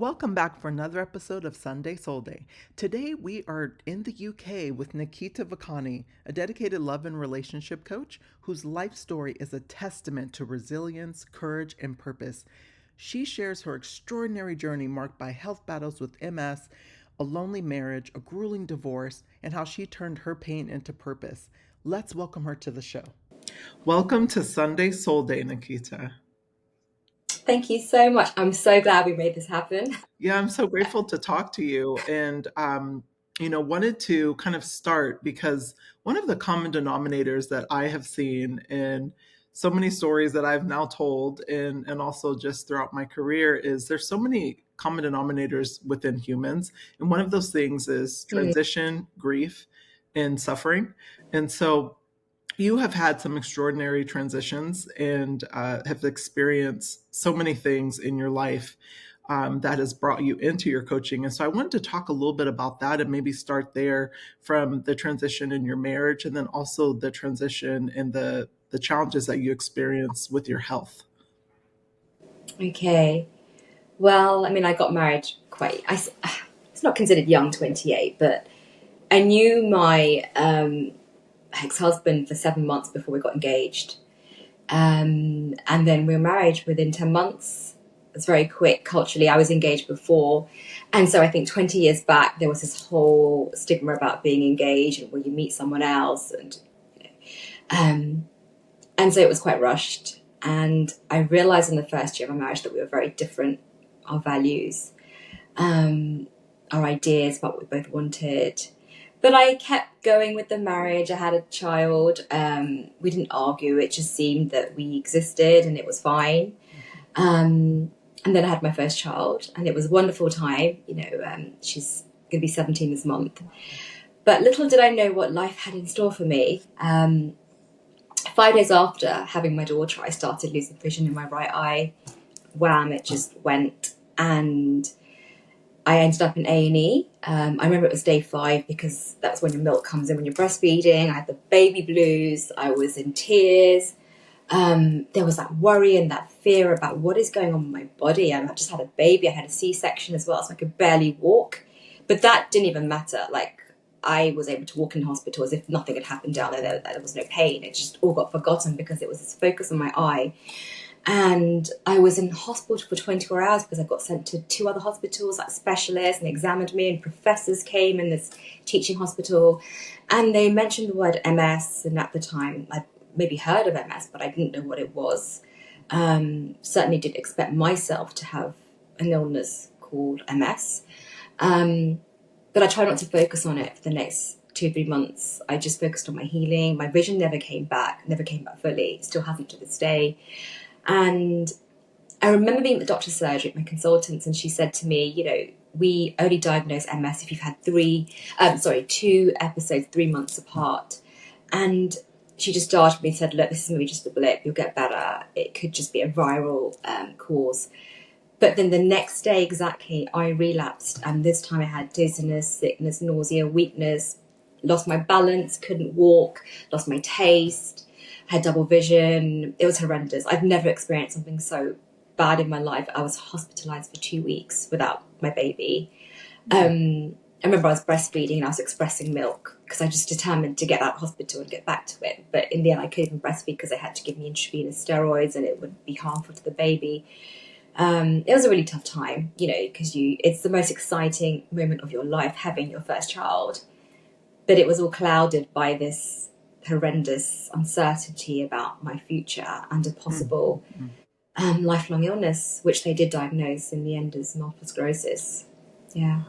Welcome back for another episode of Sunday SoulDay. Today we are in the UK with Niketa Vakani, a dedicated love and relationship coach whose life story is a testament to resilience, courage, and purpose. She shares her extraordinary journey marked by health battles with MS, a lonely marriage, a grueling divorce, and how she turned her pain into purpose. Let's welcome her to the show. Welcome to Sunday SoulDay, Niketa. Thank you so much. I'm so glad we made this happen. Yeah, I'm so grateful to talk to you and wanted to kind of start because one of the common denominators that I have seen in so many stories that I've now told and also just throughout my career is there's so many common denominators within humans. And one of those things is Mm. transition, grief, and suffering. And so you have had some extraordinary transitions and have experienced so many things in your life that has brought you into your coaching. And so I wanted to talk a little bit about that and maybe start there from the transition in your marriage and then also the transition and the challenges that you experience with your health. Okay. Well, I mean, I got married it's not considered young, 28, but I knew my ex-husband for 7 months before we got engaged. And then we were married within 10 months. It's very quick culturally. I was engaged before. And so I think 20 years back, there was this whole stigma about being engaged and will you meet someone else? Um, and so it was quite rushed. And I realized in the first year of our marriage that we were very different, our values, um, our ideas, what we both wanted. But I kept going with the marriage. I had a child. We didn't argue. It just seemed that we existed and it was fine. And then I had my first child, and it was a wonderful time. She's going to be 17 this month. But little did I know what life had in store for me. 5 days after having my daughter, I started losing vision in my right eye. Wham! It just went, and I ended up in A&E. I remember it was day 5 because that's when your milk comes in when you're breastfeeding. I had the baby blues. I was in tears. There was that worry and that fear about what is going on with my body. I just had a baby. I had a C-section as well, so I could barely walk. But that didn't even matter. Like, I was able to walk in hospital as if nothing had happened down there. There was no pain. It just all got forgotten because it was this focus on my eye. And I was in hospital for 24 hours because I got sent to 2 other hospitals, like specialists, and they examined me, and professors came in this teaching hospital. And they mentioned the word MS, and at the time I'd maybe heard of MS, but I didn't know what it was. Certainly didn't expect myself to have an illness called MS. But I tried not to focus on it for the next 2-3 months. I just focused on my healing. My vision never came back fully. It still hasn't to this day. And I remember being at the doctor's surgery at my consultants, and she said to me, we only diagnose MS if you've had 2 episodes 3 months apart. And she just started me and said, look, this is maybe just a blip. You'll get better. It could just be a viral cause. But then the next day exactly, I relapsed. And this time I had dizziness, sickness, nausea, weakness, lost my balance, couldn't walk, lost my taste, had double vision. It was horrendous. I've never experienced something so bad in my life. I was hospitalized for 2 weeks without my baby. I remember I was breastfeeding and I was expressing milk because I just determined to get out of hospital and get back to it. But in the end, I couldn't even breastfeed because they had to give me intravenous steroids and it would be harmful to the baby. It was a really tough time, because it's the most exciting moment of your life, having your first child. But it was all clouded by this horrendous uncertainty about my future and a possible lifelong illness, which they did diagnose in the end as multiple sclerosis. Yeah.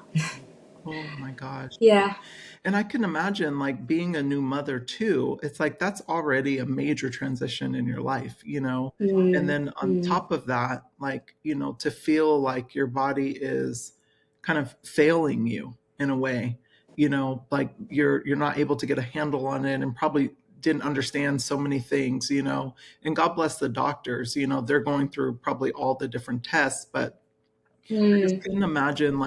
Oh my gosh. Yeah. And I can imagine like being a new mother too. It's like that's already a major transition in your life. And Mm, then on mm, top of that, to feel like your body is kind of failing you in a way, like you're not able to get a handle on it and probably didn't understand so many things. And God bless the doctors, they're going through probably all the different tests, but I just mm. couldn't imagine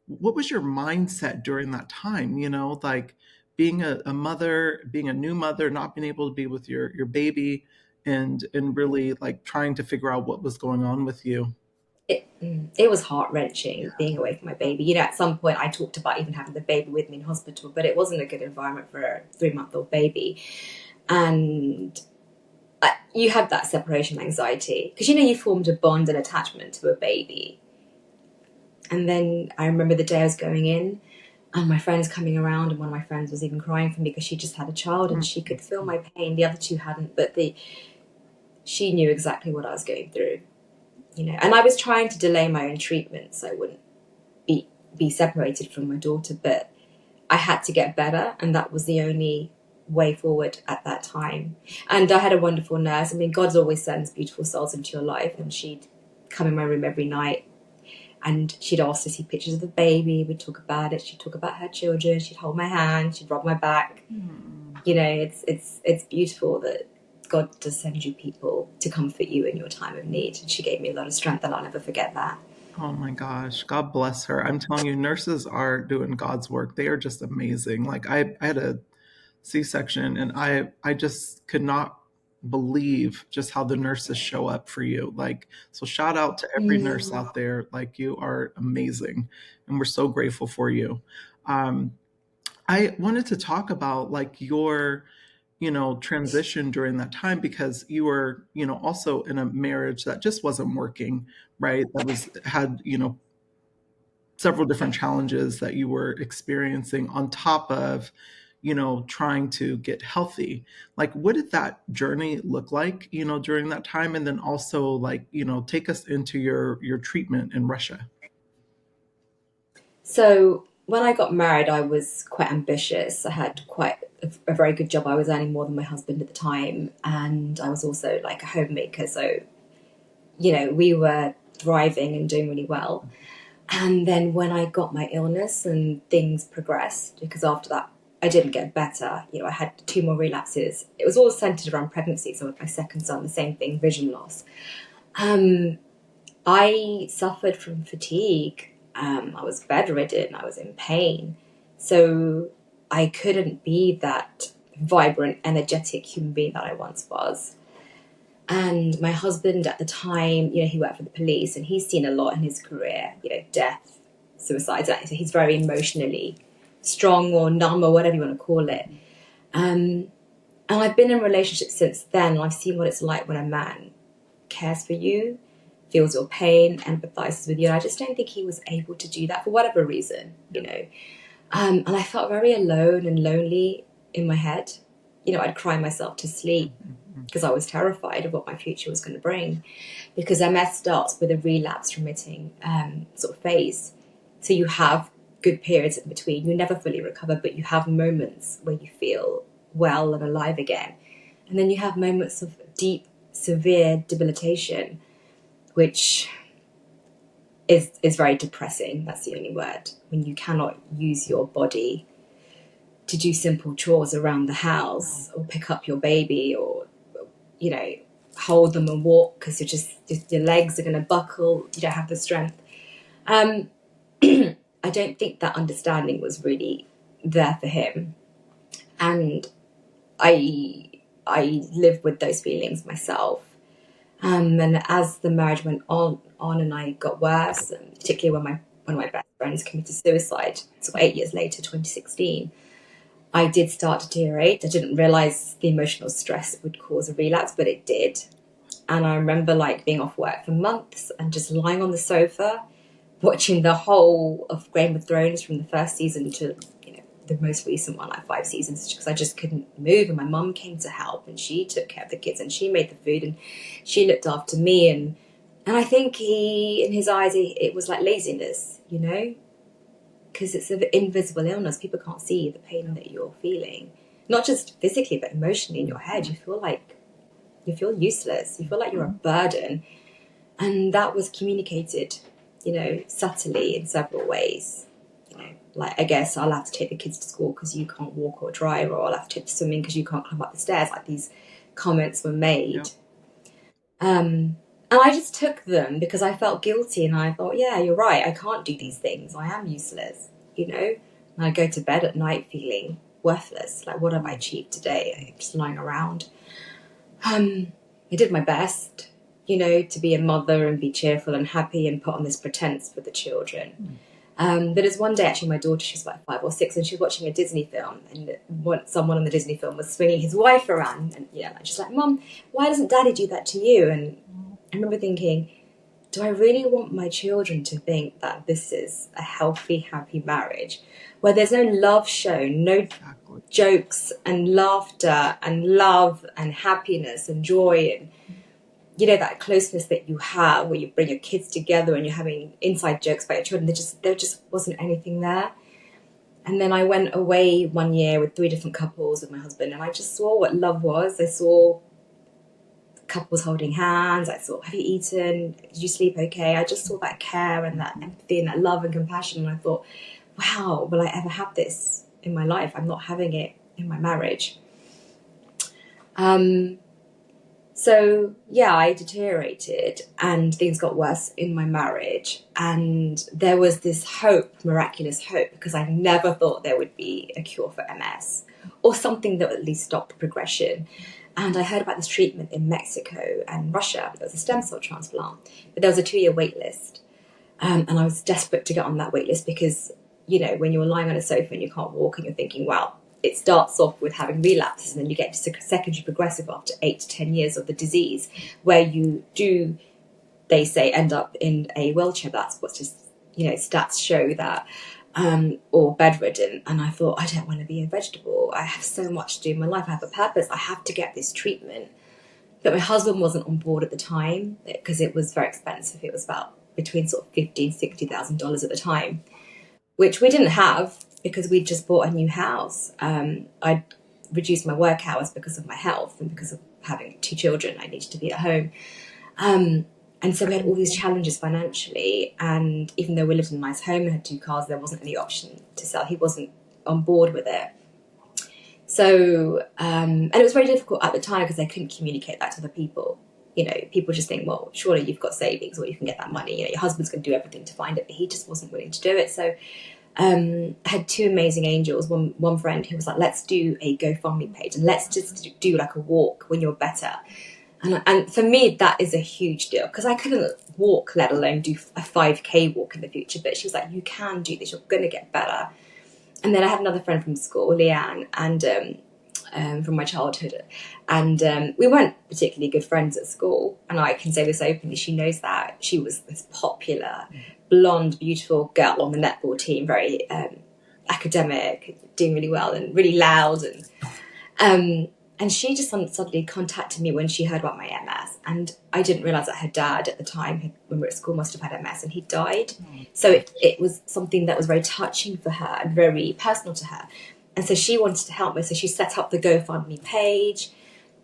what was your mindset during that time, like being a mother, being a new mother, not being able to be with your baby and really like trying to figure out what was going on with you. It was heart-wrenching being away from my baby. You know, at some point I talked about even having the baby with me in hospital, but it wasn't a good environment for a 3-month-old baby. And you have that separation anxiety because, you know, you formed a bond and attachment to a baby. And then I remember the day I was going in and my friends coming around, and one of my friends was even crying for me because she just had a child and she could feel my pain. The other two hadn't, but she knew exactly what I was going through. You know, and I was trying to delay my own treatment so I wouldn't be separated from my daughter, but I had to get better, and that was the only way forward at that time. And I had a wonderful nurse. I mean, God always sends beautiful souls into your life, and she'd come in my room every night and she'd ask to see pictures of the baby. We'd talk about it. She'd talk about her children. She'd hold my hand. She'd rub my back. You know, it's beautiful that God does send you people to comfort you in your time of need. And she gave me a lot of strength, and I'll never forget that. Oh my gosh, God bless her. I'm telling you, nurses are doing God's work. They are just amazing. Like I had a C-section, and I just could not believe just how the nurses show up for you. Like, so shout out to every nurse out there. Like, you are amazing, and we're so grateful for you. I wanted to talk about like your, transition during that time, because you were, also in a marriage that just wasn't working, right? Had, several different challenges that you were experiencing on top of, trying to get healthy. Like, what did that journey look like, during that time? And then also, like, take us into your treatment in Russia. So when I got married, I was quite ambitious. I had quite a very good job. I was earning more than my husband at the time, and I was also like a homemaker. So, you know, we were thriving and doing really well. And then when I got my illness and things progressed, because after that I didn't get better, you know, I had 2 more relapses. It was all centered around pregnancy. So with my second son, the same thing, vision loss. I suffered from fatigue. I was bedridden. I was in pain. So I couldn't be that vibrant, energetic human being that I once was. And my husband at the time, you know, he worked for the police, and he's seen a lot in his career, you know, death, suicides. So he's very emotionally strong or numb or whatever you want to call it. And I've been in relationships since then, and I've seen what it's like when a man cares for you, feels your pain, empathizes with you. And I just don't think he was able to do that for whatever reason, you know. And I felt very alone and lonely in my head. You know, I'd cry myself to sleep because I was terrified of what my future was going to bring. Because MS starts with a relapse remitting sort of phase. So you have good periods in between. You never fully recover, but you have moments where you feel well and alive again. And then you have moments of deep, severe debilitation, which is very depressing. That's the only word. When you cannot use your body to do simple chores around the house, or pick up your baby, or, you know, hold them and walk because your legs are going to buckle. You don't have the strength. I don't think that understanding was really there for him. And I lived with those feelings myself. And as the marriage went on and I got worse, and particularly when one of my best friends committed suicide, so 8 years later, 2016, I did start to deteriorate. I didn't realize the emotional stress would cause a relapse, but it did. And I remember like being off work for months and just lying on the sofa, watching the whole of Game of Thrones from the first season to, you know, the most recent one, like 5 seasons, because I just couldn't move. And my mum came to help, and she took care of the kids, and she made the food, and she looked after me. And I think in his eyes, it was like laziness, you know, because it's an invisible illness. People can't see the pain that you're feeling, not just physically, but emotionally in your head. You feel useless. You feel like you're a burden. And that was communicated, you know, subtly in several ways. You know, like, I guess I'll have to take the kids to school because you can't walk or drive, or I'll have to take them swimming because you can't climb up the stairs. Like, these comments were made. And I just took them because I felt guilty, and I thought, yeah, you're right. I can't do these things. I am useless, you know. And I go to bed at night feeling worthless. Like, what have I achieved today? I'm just lying around. I did my best. you know, to be a mother and be cheerful and happy and put on this pretense for the children. But as one day, actually, my daughter, she's like 5 or 6, and she was watching a Disney film, and someone on the Disney film was swinging his wife around, and she's like, Mom, why doesn't Daddy do that to you? And I remember thinking, do I really want my children to think that this is a healthy, happy marriage where there's no love shown, no jokes and laughter and love and happiness and joy and, you know, that closeness that you have where you bring your kids together and you're having inside jokes about your children? There just wasn't anything there. And then I went away one year with 3 different couples with my husband, and I just saw what love was. I saw couples holding hands. I thought, have you eaten? Did you sleep okay? I just saw that care and that empathy and that love and compassion. And I thought, wow, will I ever have this in my life? I'm not having it in my marriage. So yeah, I deteriorated and things got worse in my marriage. And there was this hope, miraculous hope, because I never thought there would be a cure for MS or something that would at least stop the progression. And I heard about this treatment in Mexico and Russia. It was a stem cell transplant, but there was a 2-year wait list. And I was desperate to get on that wait list because, you know, when you're lying on a sofa and you can't walk and you're thinking, well, it starts off with having relapses and then you get to secondary progressive after 8 to 10 years of the disease, where you do, they say, end up in a wheelchair. That's what's just, you know, stats show that. Or bedridden. And I thought, I don't want to be a vegetable. I have so much to do in my life. I have a purpose. I have to get this treatment. But my husband wasn't on board at the time because it was very expensive. It was about between sort of $50,000 and $60,000 at the time, which we didn't have because we'd just bought a new house. I'd reduced my work hours because of my health and because of having 2 children. I needed to be at home. And so we had all these challenges financially. And even though we lived in a nice home and had 2 cars, there wasn't any option to sell. He wasn't on board with it. So, and it was very difficult at the time because I couldn't communicate that to other people. You know, people just think, well, surely you've got savings or you can get that money. You know, your husband's going to do everything to find it, but he just wasn't willing to do it. So I had 2 amazing angels. One friend who was like, let's do a GoFundMe page and let's just do like a walk when you're better. And for me, that is a huge deal because I couldn't walk, let alone do a 5K walk in the future. But she was like, you can do this. You're going to get better. And then I had another friend from school, Leanne, and from my childhood. And we weren't particularly good friends at school. And I can say this openly. She knows that. She was this popular, blonde, beautiful girl on the netball team, very academic, doing really well and really loud. And she just suddenly contacted me when she heard about my MS. And I didn't realise that her dad at the time, when we were at school, must have had MS and he died. So it was something that was very touching for her and very personal to her. And so she wanted to help me. So she set up the GoFundMe page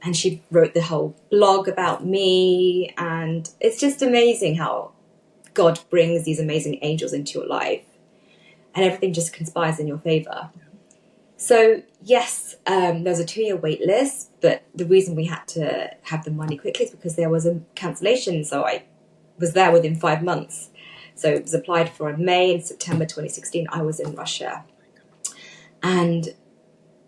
and she wrote the whole blog about me. And it's just amazing how God brings these amazing angels into your life and everything just conspires in your favour. So yes, there was a 2-year wait list, but the reason we had to have the money quickly is because there was a cancellation. So I was there within 5 months. So it was applied for in May. In September 2016, I was in Russia. And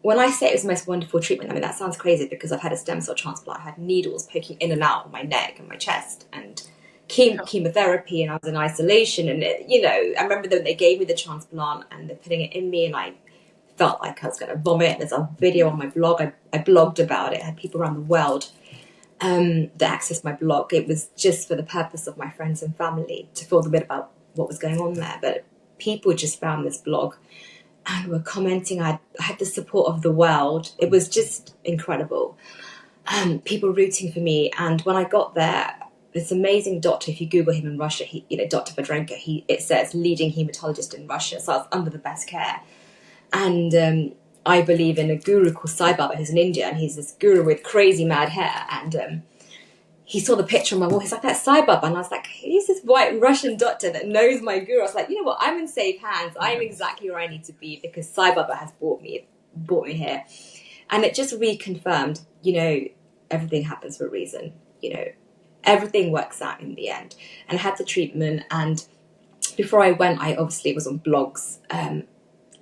when I say it was the most wonderful treatment, I mean, that sounds crazy because I've had a stem cell transplant. I had needles poking in and out of my neck and my chest and chemotherapy, and I was in isolation. And, you know, I remember when they gave me the transplant and they're putting it in me and I felt like I was going to vomit. There's a video on my blog. I blogged about it. I had people around the world that accessed my blog. It was just for the purpose of my friends and family to feel a bit about what was going on there. But people just found this blog and were commenting. I had the support of the world. It was just incredible. People rooting for me. And when I got there, this amazing doctor, if you Google him in Russia, Dr. Vedrenko, it says leading hematologist in Russia. So I was under the best care. And I believe in a guru called Sai Baba, who's in India, and he's this guru with crazy mad hair. And he saw the picture on my wall. He's like, that's Sai Baba. And I was like, he's this white Russian doctor that knows my guru. I was like, you know what? I'm in safe hands. I'm exactly where I need to be because Sai Baba has brought me here. And it just reconfirmed, you know, everything happens for a reason. You know, everything works out in the end. And I had the treatment. And before I went, I obviously was on blogs,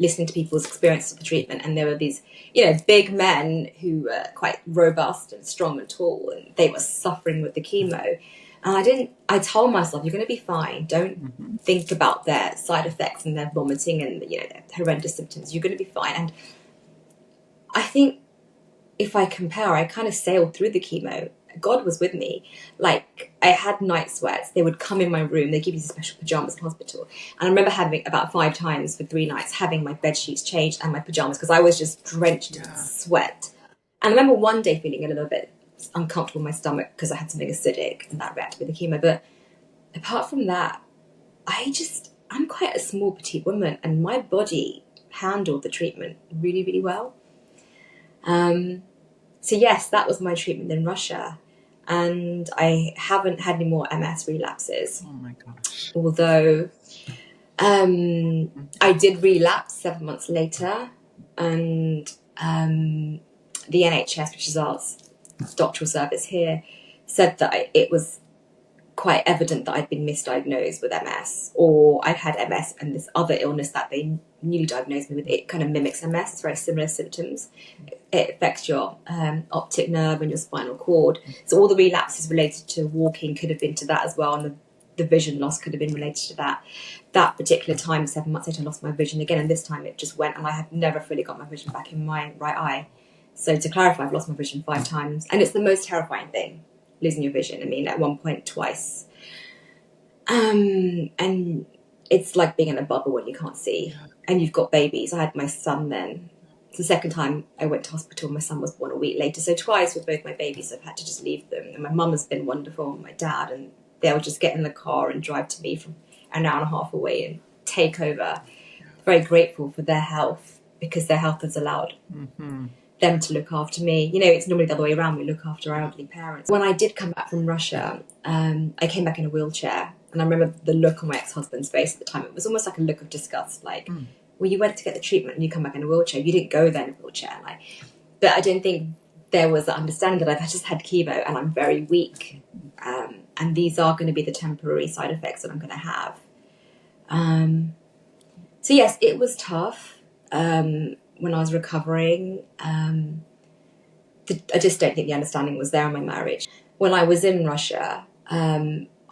listening to people's experiences of the treatment, and there were these, you know, big men who were quite robust and strong and tall, and they were suffering with the chemo. And I told myself, you're going to be fine. Don't think about their side effects and their vomiting and, you know, their horrendous symptoms. You're going to be fine. And I think if I compare, I kind of sailed through the chemo. God was with me. Like, I had night sweats. They would come in my room. They give you special pajamas in hospital. And I remember having about 5 times for 3 nights, having my bed sheets changed and my pajamas, because I was just drenched in sweat. And I remember one day feeling a little bit uncomfortable in my stomach because I had something acidic and that reacted with the chemo. But apart from that, I'm quite a small, petite woman, and my body handled the treatment really, really well. So yes, that was my treatment in Russia. And I haven't had any more MS relapses. Oh my gosh. Although I did relapse 7 months later, and the NHS, which is our doctoral service here, said that it was quite evident that I'd been misdiagnosed with MS, or I'd had MS and this other illness that they newly diagnosed me with. It kind of mimics MS. It's very similar symptoms. It affects your optic nerve and your spinal cord. So all the relapses related to walking could have been to that as well, and the vision loss could have been related to that. That particular time, 7 months later, I lost my vision again, and this time it just went, and I have never fully got my vision back in my right eye. So to clarify, I've lost my vision 5 times, and it's the most terrifying thing, losing your vision. I mean, at one point, twice. And it's like being in a bubble when you can't see, and you've got babies. I had my son then. It's the second time I went to hospital. My son was born a week later. So twice with both my babies, I've had to just leave them. And my mum has been wonderful, and my dad, and they'll just get in the car and drive to me from an hour and a half away and take over. Very grateful for their health, because their health has allowed them to look after me. You know, it's normally the other way around. We look after our elderly parents. When I did come back from Russia, I came back in a wheelchair. And I remember the look on my ex-husband's face at the time. It was almost like a look of disgust. Like, well, you went to get the treatment and you come back in a wheelchair. You didn't go there in a wheelchair. Like, but I don't think there was the understanding that I've just had chemo and I'm very weak. And these are going to be the temporary side effects that I'm going to have. So yes, it was tough when I was recovering. I just don't think the understanding was there in my marriage. When I was in Russia,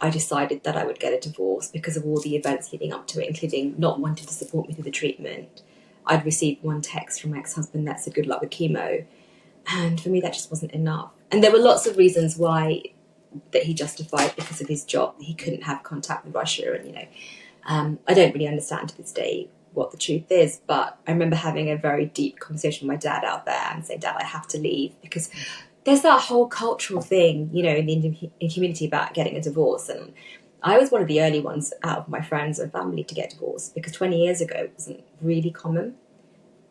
I decided that I would get a divorce because of all the events leading up to it, including not wanting to support me through the treatment. I'd received one text from my ex-husband that said good luck with chemo. And for me, that just wasn't enough. And there were lots of reasons why that he justified, because of his job. He couldn't have contact with Russia. And, you know, I don't really understand to this day what the truth is. But I remember having a very deep conversation with my dad out there and saying, Dad, I have to leave, because there's that whole cultural thing, you know, in the Indian community about getting a divorce. And I was one of the early ones out of my friends and family to get divorced, because 20 years ago it wasn't really common.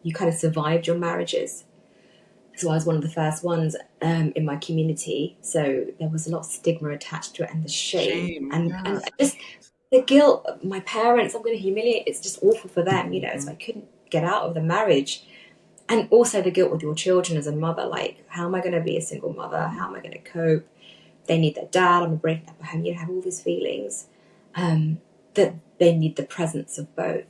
You kind of survived your marriages. So I was one of the first ones in my community. So there was a lot of stigma attached to it, and the shame. And just the guilt of my parents. I'm going to humiliate. It's just awful for them, you know. So I couldn't get out of the marriage. And also the guilt with your children as a mother, like, how am I going to be a single mother? How am I going to cope? They need their dad. I'm breaking up at home. You have all these feelings that they need the presence of both.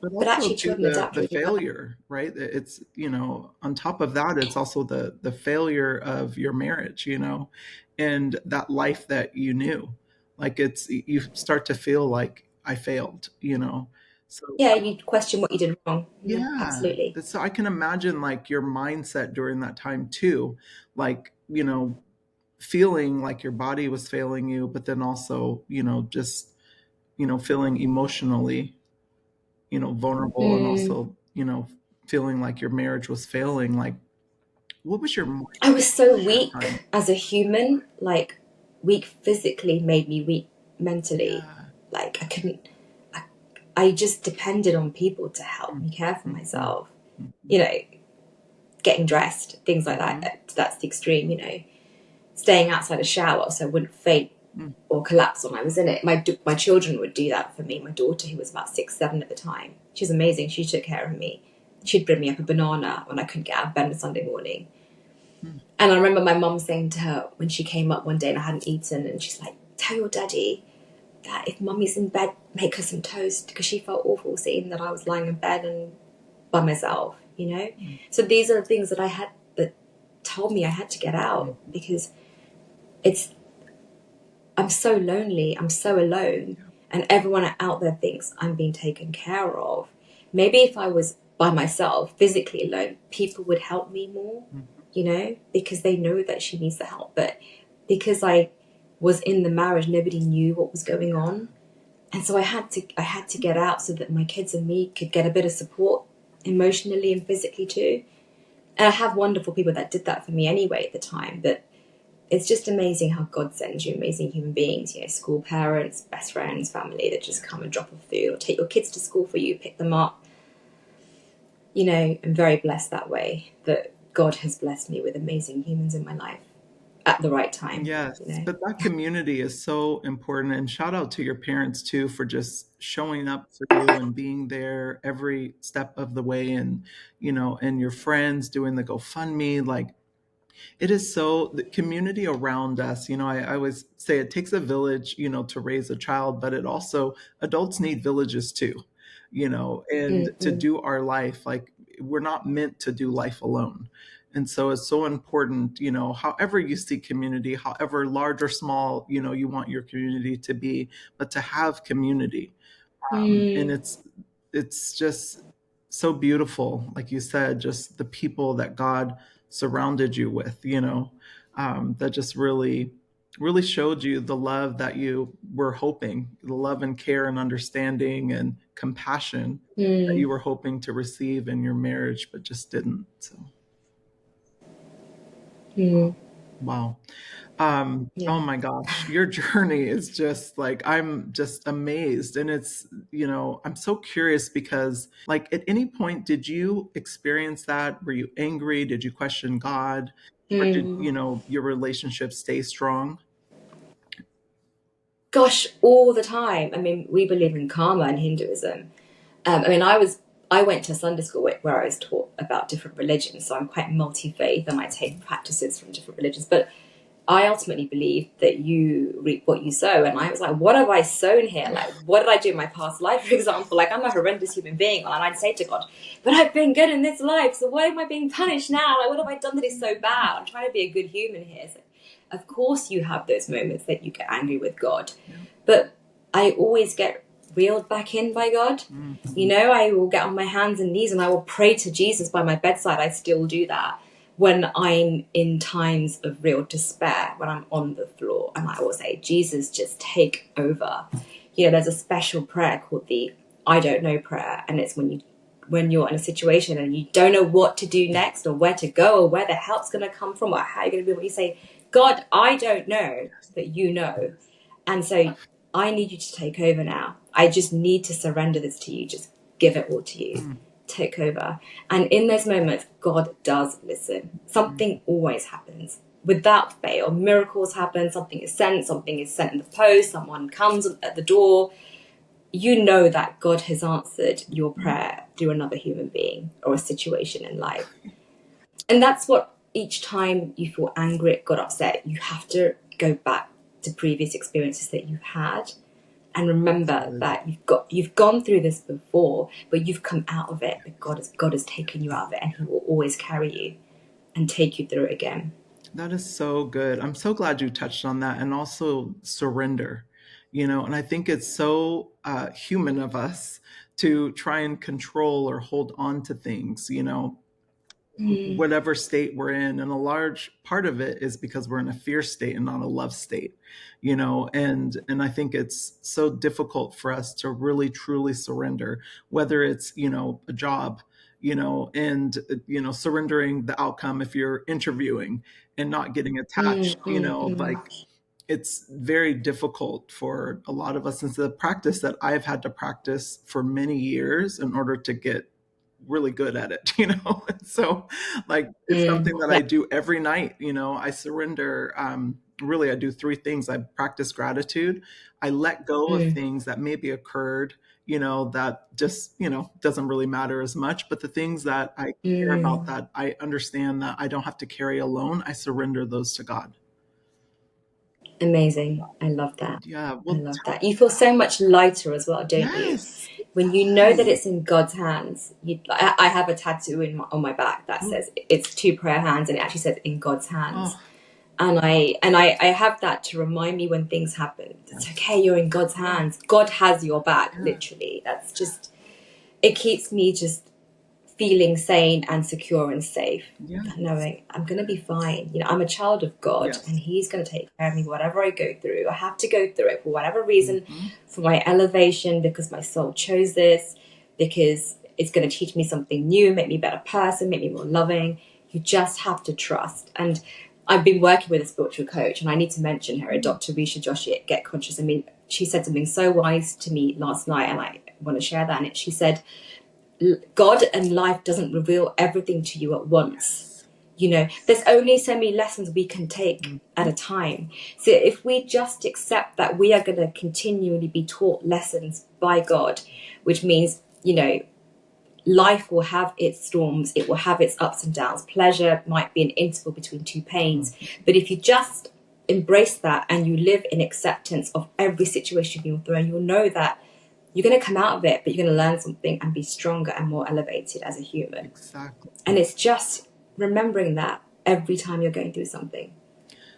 But actually, also children adapt the really well. failure, right? It's, you know, on top of that, it's also the failure of your marriage, you know, and that life that you knew. Like, it's, you start to feel like I failed, you know. So Yeah, you question what you did wrong. yeah, Absolutely. so I can imagine like your mindset during that time too, like, you know, feeling like your body was failing you, but then also, you know, just, you know, feeling emotionally, you know, vulnerable, and also, you know, feeling like your marriage was failing. Like, what was your I was so weak time? as a human. Like, weak physically made me weak mentally. Yeah. Like, I couldn't. I just depended on people to help me care for myself. You know, getting dressed, things like that. That's the extreme, you know. Staying outside a shower so I wouldn't faint or collapse when I was in it. My children would do that for me. My daughter, who was about 6, 7 at the time, she was amazing. She took care of me. She'd bring me up a banana when I couldn't get out of bed on a Sunday morning. And I remember my mum saying to her when she came up one day and I hadn't eaten, and she's like, tell your daddy that if mummy's in bed, make her some toast, because she felt awful seeing that I was lying in bed and by myself, you know? So these are the things that I had, that told me I had to get out, because I'm so lonely, I'm so alone, and everyone out there thinks I'm being taken care of. Maybe if I was by myself, physically alone, people would help me more, you know, because they know that she needs the help. But because I was in the marriage, nobody knew what was going on. And so I had to get out so that my kids and me could get a bit of support emotionally and physically too. And I have wonderful people that did that for me anyway at the time. But it's just amazing how God sends you amazing human beings, you know, school parents, best friends, family that just come and drop off food or take your kids to school for you, pick them up. You know, I'm very blessed that way, that God has blessed me with amazing humans in my life at the right time. Yes, You know. but that community is so important. And shout out to your parents too for just showing up for you and being there every step of the way. And, and your friends doing the GoFundMe. Like, it is so, the community around us, I always say it takes a village, to raise a child, but adults need villages too, and to Mm-mm. do our life. Like, we're not meant to do life alone. And so it's so important, however you see community, however large or small, you want your community to be, but to have community. And Mm. it's just so beautiful, like you said, just the people that God surrounded you with, that just really really showed you the love that you were hoping, the love and care and understanding and compassion that you Mm. were hoping to receive in your marriage but just didn't. So Mm. wow. Oh Yeah. my gosh, your journey is just like, I'm just amazed. And it's, I'm so curious because, like, at any point, did you experience that? Were you angry? Did you question God? Or did, Mm. your relationship stay strong? Gosh, all the time. I mean, we believe in karma in Hinduism. I went to Sunday school where I was taught about different religions, so I'm quite multi-faith and I take practices from different religions. But I ultimately believe that you reap what you sow. And I was like, what have I sown here? Like, what did I do in my past life, for example? Like, I'm a horrendous human being. And I'd say to God, but I've been good in this life. So why am I being punished now? Like, what have I done that is so bad? I'm trying to be a good human here. So, of course, you have those moments that you get angry with God. Yeah. But I always get reeled back in by God. Mhm. You know, I will get on my hands and knees and I will pray to Jesus by my bedside. I still do that when I'm in times of real despair, when I'm on the floor, and I will say, Jesus, just take over. You know, there's a special prayer called the I don't know prayer, and it's when you're in a situation and you don't know what to do next or where to go or where the help's going to come from or how you're going to be able to say, God, I don't know, but you know. And so I need you to take over now. I just need to surrender this to you. Just give it all to you. Mm. Take over. And in those moments, God does listen. Something always happens without fail. Miracles happen. Something is sent in the post, someone comes at the door. You know that God has answered your prayer through another human being or a situation in life. And that's what, each time you feel angry, got upset, you have to go back to previous experiences that you've had and remember that you've gone through this before, but you've come out of it. But God has taken you out of it, and He will always carry you and take you through it again. That is so good. I'm so glad you touched on that, and also surrender, and I think it's so human of us to try and control or hold on to things, Mm. whatever state we're in. And a large part of it is because we're in a fear state and not a love state, and I think it's so difficult for us to really truly surrender, whether it's, a job, and surrendering the outcome if you're interviewing and not getting Mm, attached, mm, mm. like, it's very difficult for a lot of us. It's a practice that I've had to practice for many years in order to get really good at it, And so, like, it's Mm. something that Yeah. I do every night. I surrender. Really, I do three things. I practice gratitude. I let go of Mm. things that maybe occurred, that just, doesn't really matter as much. But the things that I care about, Mm. that I understand that I don't have to carry alone, I surrender those to God. Amazing. I love that. Yeah. I Well, love that. You feel so much lighter as well, don't you? yes. when you know that it's in God's hands. I have a tattoo on my back that says it's two prayer hands, and it actually says in God's hands. Oh, And I have that to remind me when things happen. It's okay, you're in God's hands. God has your back, literally. That's just, it keeps me just feeling sane and secure and safe, knowing I'm going to be fine. I'm a child of God, and he's going to take care of me, whatever I go through. I have to go through it for whatever reason, for my elevation, because my soul chose this, because it's going to teach me something new, make me a better person, make me more loving. You just have to trust. And I've been working with a spiritual coach, and I need to mention her, Dr. Risha Joshi at Get Conscious. I mean, she said something so wise to me last night, and I want to share that. And she said, God and life doesn't reveal everything to you at once. There's only so many lessons we can take at a time. So if we just accept that we are going to continually be taught lessons by God, which means, life will have its storms, it will have its ups and downs. Pleasure might be an interval between two pains. But if you just embrace that and you live in acceptance of every situation you're through, you'll know that you're going to come out of it, but you're going to learn something and be stronger and more elevated as a human. Exactly. And it's just remembering that every time you're going through something.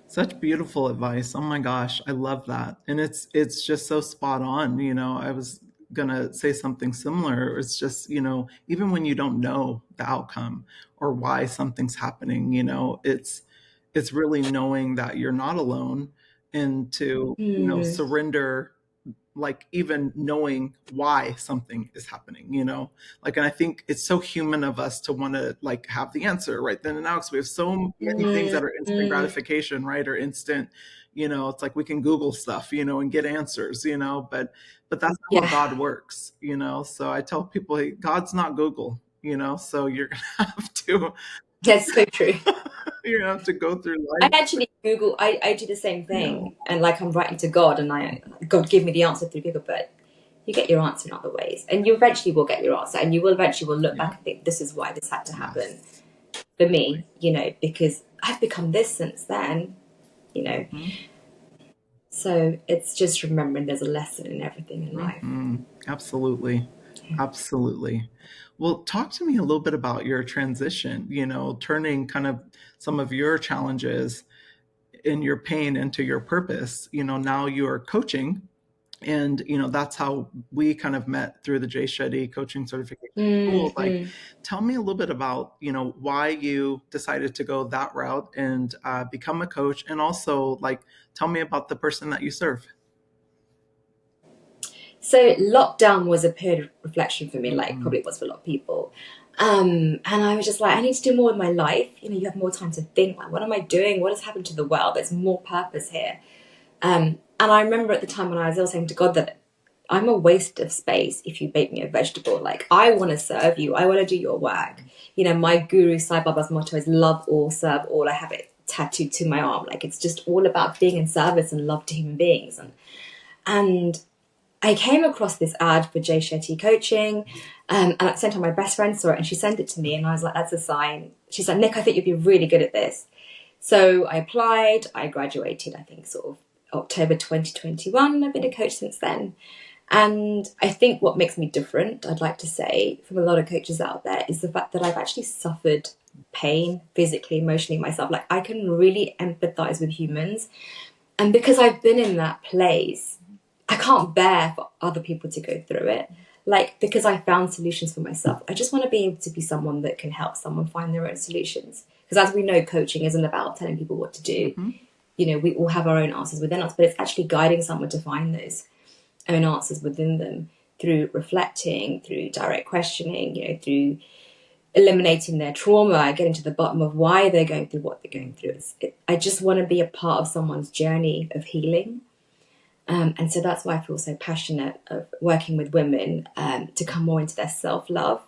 Such beautiful advice. Oh my gosh, I love that. And it's just so spot on. I was gonna say something similar. It's just, even when you don't know the outcome or why something's happening, it's really knowing that you're not alone, and to, surrender, like even knowing why something is happening, and I think it's so human of us to want to like have the answer right then and now, because we have so many things that are instant gratification, right? Or instant, it's like we can Google stuff, and get answers, but that's not how God works, so I tell people, hey, God's not Google, so you're gonna have to That's so true. you're gonna have to go through I life. actually Google, I do the same thing, and like I'm writing to God, and God give me the answer through Google, but you get your answer in other ways, and you eventually will get your answer, and you will eventually look back and think, this is why this had to happen for me, because I've become this since then, So it's just remembering there's a lesson in everything in life. Absolutely. Absolutely. Well, talk to me a little bit about your transition, turning kind of some of your challenges in your pain into your purpose. Now you are coaching, and that's how we kind of met, through the Jay Shetty coaching certification school. Like, tell me a little bit about why you decided to go that route and become a coach, and also like tell me about the person that you serve. So lockdown was a period of reflection for me, like probably it was for a lot of people. And I was just like, I need to do more with my life. You have more time to think, like, what am I doing? What has happened to the world? There's more purpose here. And I remember at the time when I was ill saying to God that I'm a waste of space if you bake me a vegetable. Like, I want to serve you. I want to do your work. My guru Sai Baba's motto is love all, serve all. I have it tattooed to my arm. Like, it's just all about being in service and love to human beings. And I came across this ad for Jay Shetty coaching, and at the same time my best friend saw it, and she sent it to me, and I was like, that's a sign. She's like, Nick, I think you'd be really good at this. So I applied, I graduated, I think sort of October 2021. I've been a coach since then. And I think what makes me different, I'd like to say, from a lot of coaches out there, is the fact that I've actually suffered pain physically, emotionally myself. Like, I can really empathize with humans. And because I've been in that place, I can't bear for other people to go through it. Like, because I found solutions for myself, I just want to be able to be someone that can help someone find their own solutions. Because as we know, coaching isn't about telling people what to do. We all have our own answers within us, but it's actually guiding someone to find those own answers within them through reflecting, through direct questioning, through eliminating their trauma, getting to the bottom of why they're going through what they're going through. I just want to be a part of someone's journey of healing. And so that's why I feel so passionate of working with women to come more into their self-love,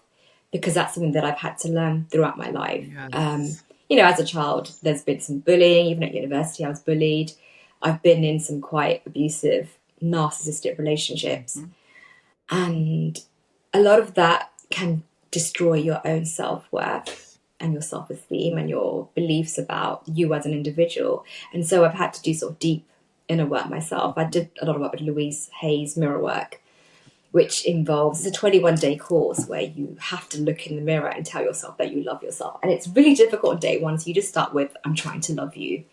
because that's something that I've had to learn throughout my life. As a child, there's been some bullying. Even at university, I was bullied. I've been in some quite abusive, narcissistic relationships. And a lot of that can destroy your own self-worth and your self-esteem and your beliefs about you as an individual. And so I've had to do sort of deep inner work myself. I did a lot of work with Louise Hay's mirror work, which involves, it's a 21-day course where you have to look in the mirror and tell yourself that you love yourself. And it's really difficult on day one. So you just start with, I'm trying to love you.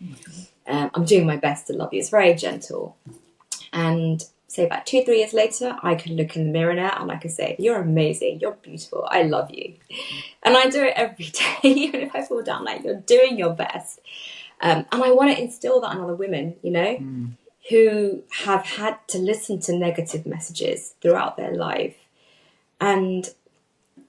I'm doing my best to love you. It's very gentle. And say about 2-3 years later, I can look in the mirror now and I can say, you're amazing, you're beautiful, I love you. And I do it every day, even if I fall down, like, you're doing your best. And I want to instill that in other women, you know, who have had to listen to negative messages throughout their life. And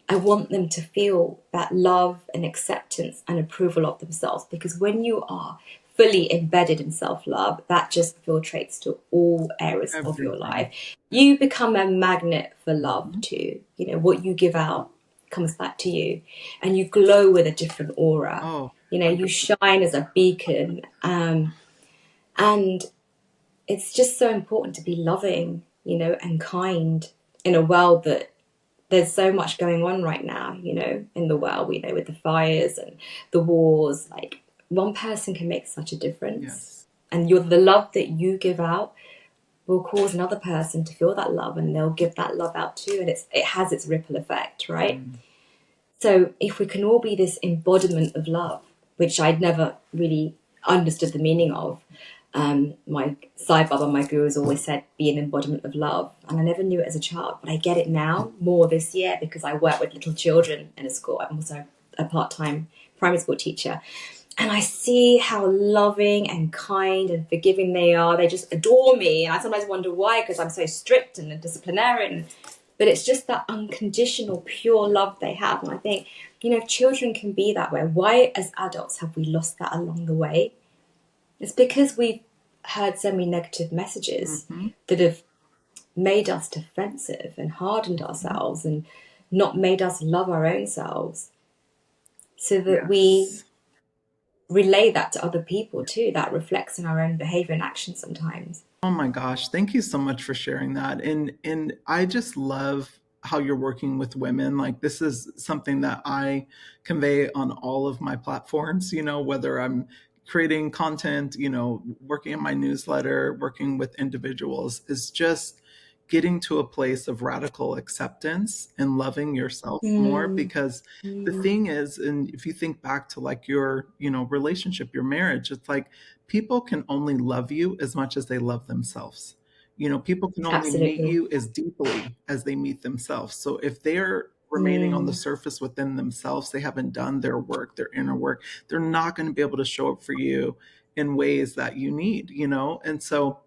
I want them to feel that love and acceptance and approval of themselves, because when you are fully embedded in self-love, that just filtrates to all areas of your life. You become a magnet for love too. You know, what you give out comes back to you, and you glow with a different aura. You know, you shine as a beacon. And it's just so important to be loving, you know, and kind in a world that there's so much going on right now, you know, in the world, you know, with the fires and the wars. Like, one person can make such a difference. And the love that you give out will cause another person to feel that love, and they'll give that love out too. And it has its ripple effect, right? So if we can all be this embodiment of love, which I'd never really understood the meaning of. My Sai Baba, my guru, has always said, be an embodiment of love. And I never knew it as a child, but I get it now more this year because I work with little children in a school. I'm also a part-time primary school teacher. And I see how loving and kind and forgiving they are. They just adore me. And I sometimes wonder why, because I'm so strict and disciplinarian. But it's just that unconditional, pure love they have. And I think, you know, if children can be that way, why as adults have we lost that along the way? It's because we've heard so many negative messages that have made us defensive and hardened ourselves and not made us love our own selves, so that we relay that to other people too. That reflects in our own behavior and action sometimes. Oh my gosh, thank you so much for sharing that. And I just love how you're working with women. Like, this is something that I convey on all of my platforms, you know, whether I'm creating content, you know, working in my newsletter, working with individuals, is just getting to a place of radical acceptance and loving yourself more. Because the thing is, and if you think back to like your, you know, relationship, your marriage, it's like people can only love you as much as they love themselves. You know, people can only meet you as deeply as they meet themselves. So if they're remaining on the surface within themselves, they haven't done their work, their inner work, they're not going to be able to show up for you in ways that you need, you know? And so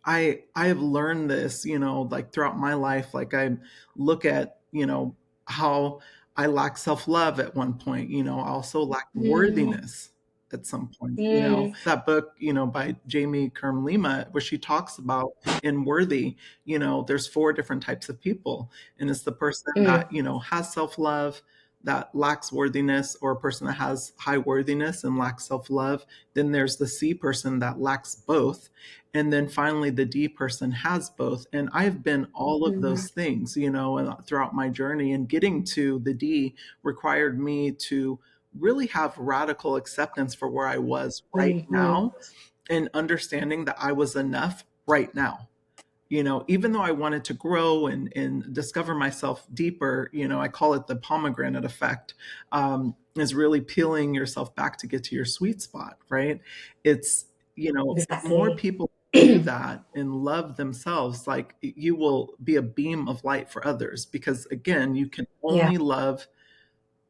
I have learned this, you know, like throughout my life. Like, I look at, you know, how I lack self-love at one point, you know, I also lack worthiness at some point, you know. That book, you know, by Jamie Kern Lima, where she talks about in Worthy, you know, there's 4 different types of people. And it's the person that, you know, has self-love, that lacks worthiness, or a person that has high worthiness and lacks self-love. Then there's the C person that lacks both. And then finally, the D person has both. And I've been all of those things, you know, throughout my journey. And getting to the D required me to really have radical acceptance for where I was right now, and understanding that I was enough right now. You know, even though I wanted to grow and discover myself deeper, you know, I call it the pomegranate effect, is really peeling yourself back to get to your sweet spot, right? It's, you know, if more people do that and love themselves, like, you will be a beam of light for others. Because again, you can only love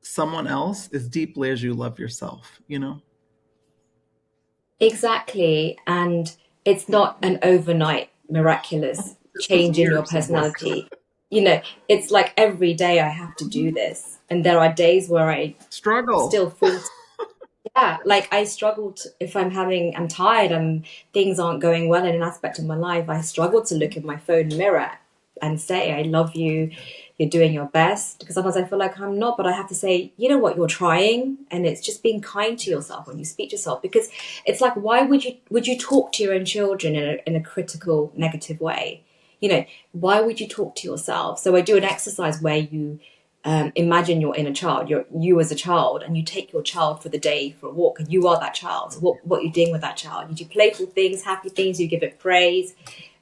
someone else as deeply as you love yourself, you know? Exactly. And it's not an overnight miraculous change in your personality. You know, it's like every day I have to do this. And there are days where I struggle. Still fall. Like, I struggled if I'm tired and things aren't going well in an aspect of my life. I struggle to look in my phone mirror and say, I love you, you're doing your best. Because sometimes I feel like I'm not, but I have to say, you know what, you're trying. And it's just being kind to yourself when you speak to yourself. Because it's like, why would you talk to your own children in a critical, negative way? You know, why would you talk to yourself? So I do an exercise where you imagine your inner child, you as a child, and you take your child for the day for a walk, and you are that child. So what you're doing with that child? You do playful things, happy things, you give it praise.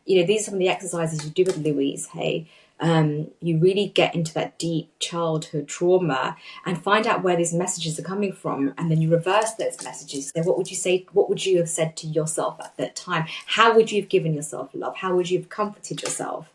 You know, these are some of the exercises you do with Louise Hay. You really get into that deep childhood trauma and find out where these messages are coming from, and then you reverse those messages. So what would you say, what would you have said to yourself at that time? How would you have given yourself love? How would you have comforted yourself?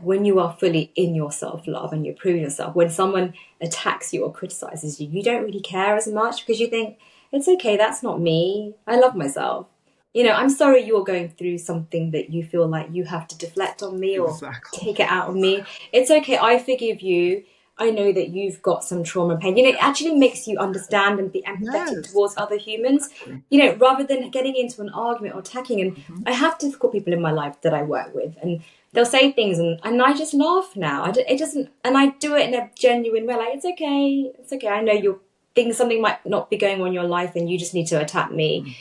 When you are fully in your self-love and you're proving yourself, when someone attacks you or criticizes you, you don't really care as much because you think, it's okay, that's not me. I love myself. I'm sorry you're going through something that you feel like you have to deflect on me or Exactly. take it out on me. It's okay, I forgive you. I know that you've got some trauma and pain. It actually makes you understand and be empathetic Yes. towards other humans, Exactly. rather than getting into an argument or attacking. And I have difficult people in my life that I work with, and they'll say things, and I just laugh now. It doesn't, and I do it in a genuine way. Like, it's okay. It's okay. I know you're thinking something might not be going on in your life and you just need to attack me.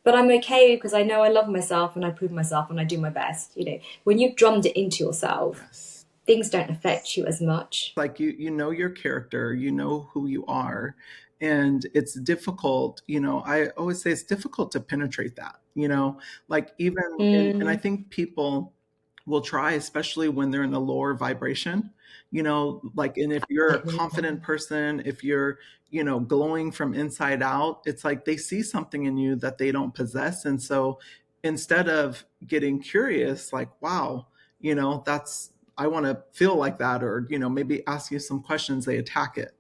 But I'm okay because I know I love myself and I prove myself and I do my best. When you've drummed it into yourself, Yes. things don't affect you as much. Like you know your character, you know who you are, and it's difficult. I always say it's difficult to penetrate that. Like even and I Mm, think people will try, especially when they're in a lower vibration. Like, and if you're a confident person, if you're glowing from inside out, it's like they see something in you that they don't possess, and so instead of getting curious, like, wow, that's, I want to feel like that, or maybe ask you some questions, they attack it.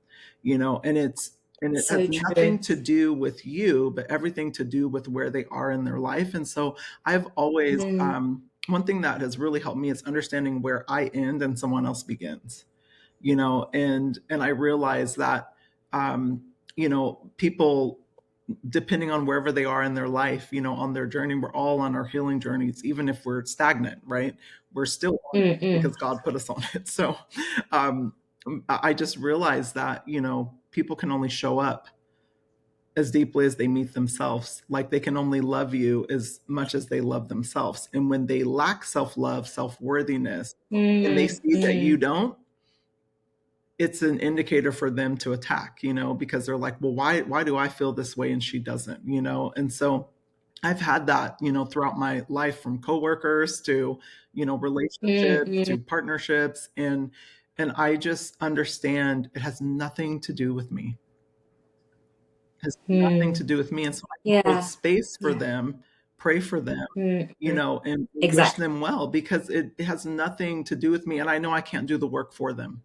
And it has so true. nothing to do with you, but everything to do with where they are in their life. And so I've always Mm, one thing that has really helped me is understanding where I end and someone else begins. And I realize that people, depending on wherever they are in their life, on their journey, we're all on our healing journeys, even if we're stagnant, right? We're still on it mm, mm, because God put us on it. So um, I just realized that, people can only show up as deeply as they meet themselves. Like they can only love you as much as they love themselves. And when they lack self love, self worthiness, and they mm, see that you mm, don't, it's an indicator for them to attack, because they're like, well, why do I feel this way and she doesn't, And so I've had that, throughout my life, from coworkers to, mm, relationships mm, to partnerships. And I just understand it has nothing to do with me. It has nothing to mm. do with me. And so I can hold Yeah, space for yeah. them, pray for them, Mm, mm. and wish Exactly. them well, because it has nothing to do with me. And I know I can't do the work for them.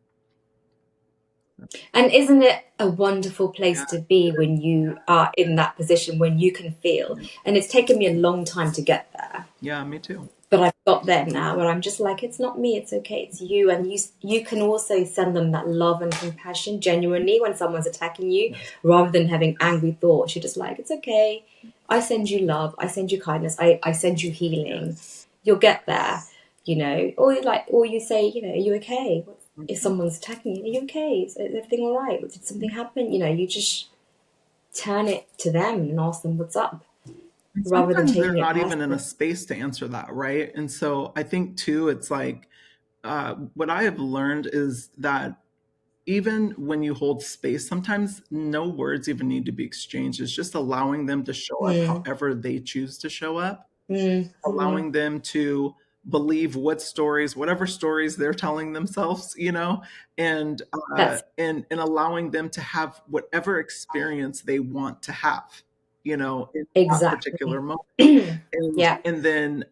And isn't it a wonderful place Yeah. to be when you are in that position, when you can feel? And it's taken me a long time to get there, Yeah, me too. but I've got there now where I'm just like, it's not me, it's okay, it's you. And you can also send them that love and compassion genuinely when someone's attacking you, Yes. rather than having angry thoughts. You're just like, it's okay. I send you love, I send you kindness, I send you healing. Yes. You'll get there, or you say, are you okay? If Mhm. someone's attacking you, are you okay? Is everything all right? Did something happen? You just turn it to them and ask them what's up, And rather than sometimes they're taking it not even in a personally. space to answer that, right? And so I think too, it's like what I have learned is that even when you hold space, sometimes no words even need to be exchanged. It's just allowing them to show up Mm, however they choose to show up, mm, mm. allowing them to believe whatever stories they're telling themselves, and That's and allowing them to have whatever experience they want to have, in that particular exactly. moment. and Yeah. and then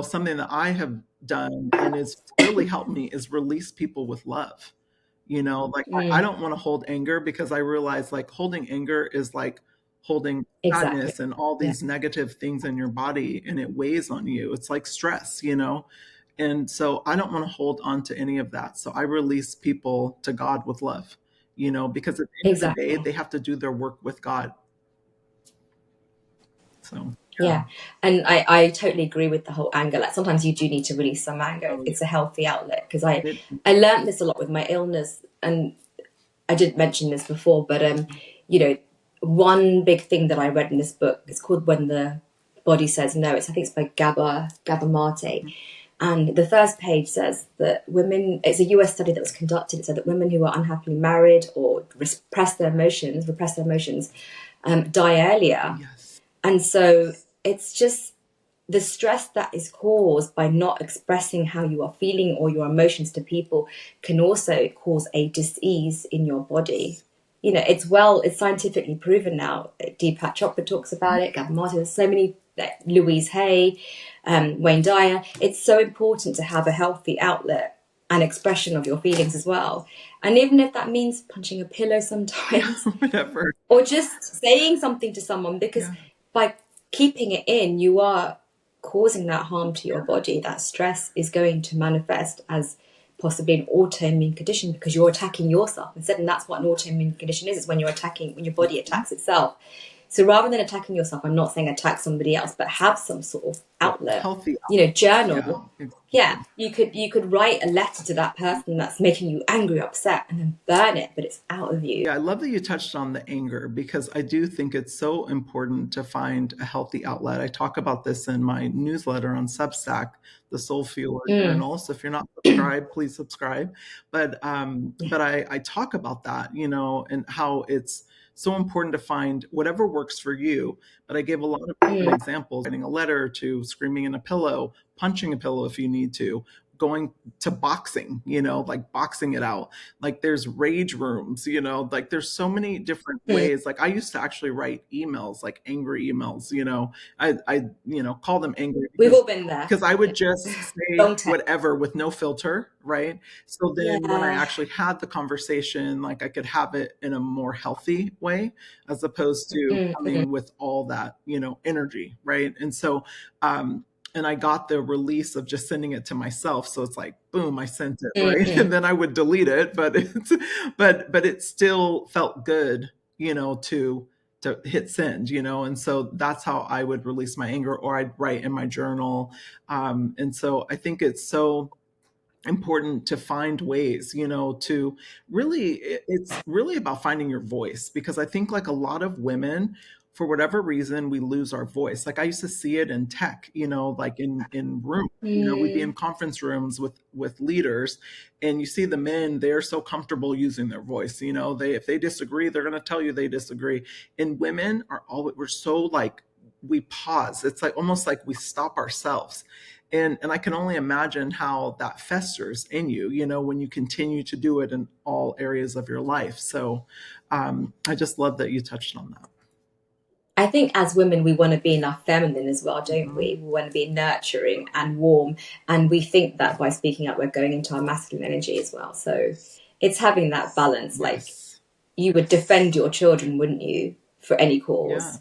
something that I have done and it's really helped me is release people with love. Like I Mm, don't want to hold anger, because I realize like holding anger is like holding exactly. sadness and all Yeah. these negative things in your body, and it weighs on you. It's like stress. And so I don't want to hold on to any of that. So I release people to God with love, because at the end of the day, Exactly. they have to do their work with God. So yeah. Yeah. And I totally agree with the whole anger. Like sometimes you do need to release some anger. Oh yeah. It's a healthy outlet. Because I It, I learned this a lot with my illness, and I didn't mention this before, but you know, one big thing that I read in this book is called "When the Body Says No." I think it's by Gabor Mate, and the first page says that women. It's a US study that was conducted. It said that women who are unhappily married or repress their emotions, die earlier. yes. And so it's just the stress that is caused by not expressing how you are feeling or your emotions to people can also cause a dis-ease in your body. You know, it's scientifically proven now. Deepak Chopra talks about it, Gavin Martin, there's so many, Louise Hay, Wayne Dyer. It's so important to have a healthy outlet and expression of your feelings as well. And even if that means punching a pillow sometimes, Whatever. or just saying something to someone, because by keeping it in, you are causing that harm to your body. That stress is going to manifest as possibly an autoimmune condition because you're attacking yourself instead. And that's what an autoimmune condition is when when your body attacks itself. So rather than attacking yourself, I'm not saying attack somebody else, but have some sort of outlet. Healthy. Journal. Yeah, you could write a letter to that person that's making you angry, upset, and then burn it, but it's out of you. Yeah, I love that you touched on the anger because I do think it's so important to find a healthy outlet. I talk about this in my newsletter on Substack, the Soul Fueler Journal. So if you're not subscribed, please subscribe. But I talk about that, and how it's so important to find whatever works for you. But I gave a lot of different examples: writing a letter, to screaming in a pillow, punching a pillow if you need to, going to boxing, like boxing it out. Like there's rage rooms, like there's so many different ways. Like I used to actually write emails, like angry emails, I call them angry. We've all been there. Because I would just say whatever with no filter, right? So then when I actually had the conversation, like I could have it in a more healthy way as opposed to coming with all that, energy, right? And so, and I got the release of just sending it to myself. So it's like, boom, I sent it, right? And then I would delete it, but it still felt good, to hit send, and so that's how I would release my anger, or I'd write in my journal. And so I think it's so important to find ways, to really, it's really about finding your voice, because I think like a lot of women, for whatever reason, we lose our voice. Like I used to see it in tech, like in rooms, we'd be in conference rooms with leaders, and you see the men, they're so comfortable using their voice. If they disagree, they're going to tell you they disagree. And women we're so like, we pause. It's like almost like we stop ourselves. And I can only imagine how that festers in you, when you continue to do it in all areas of your life. So I just love that you touched on that. I think as women, we want to be in our feminine as well, don't we? We want to be nurturing and warm. And we think that by speaking up, we're going into our masculine energy as well. So it's having that balance. Like you would defend your children, wouldn't you, for any cause? Yeah.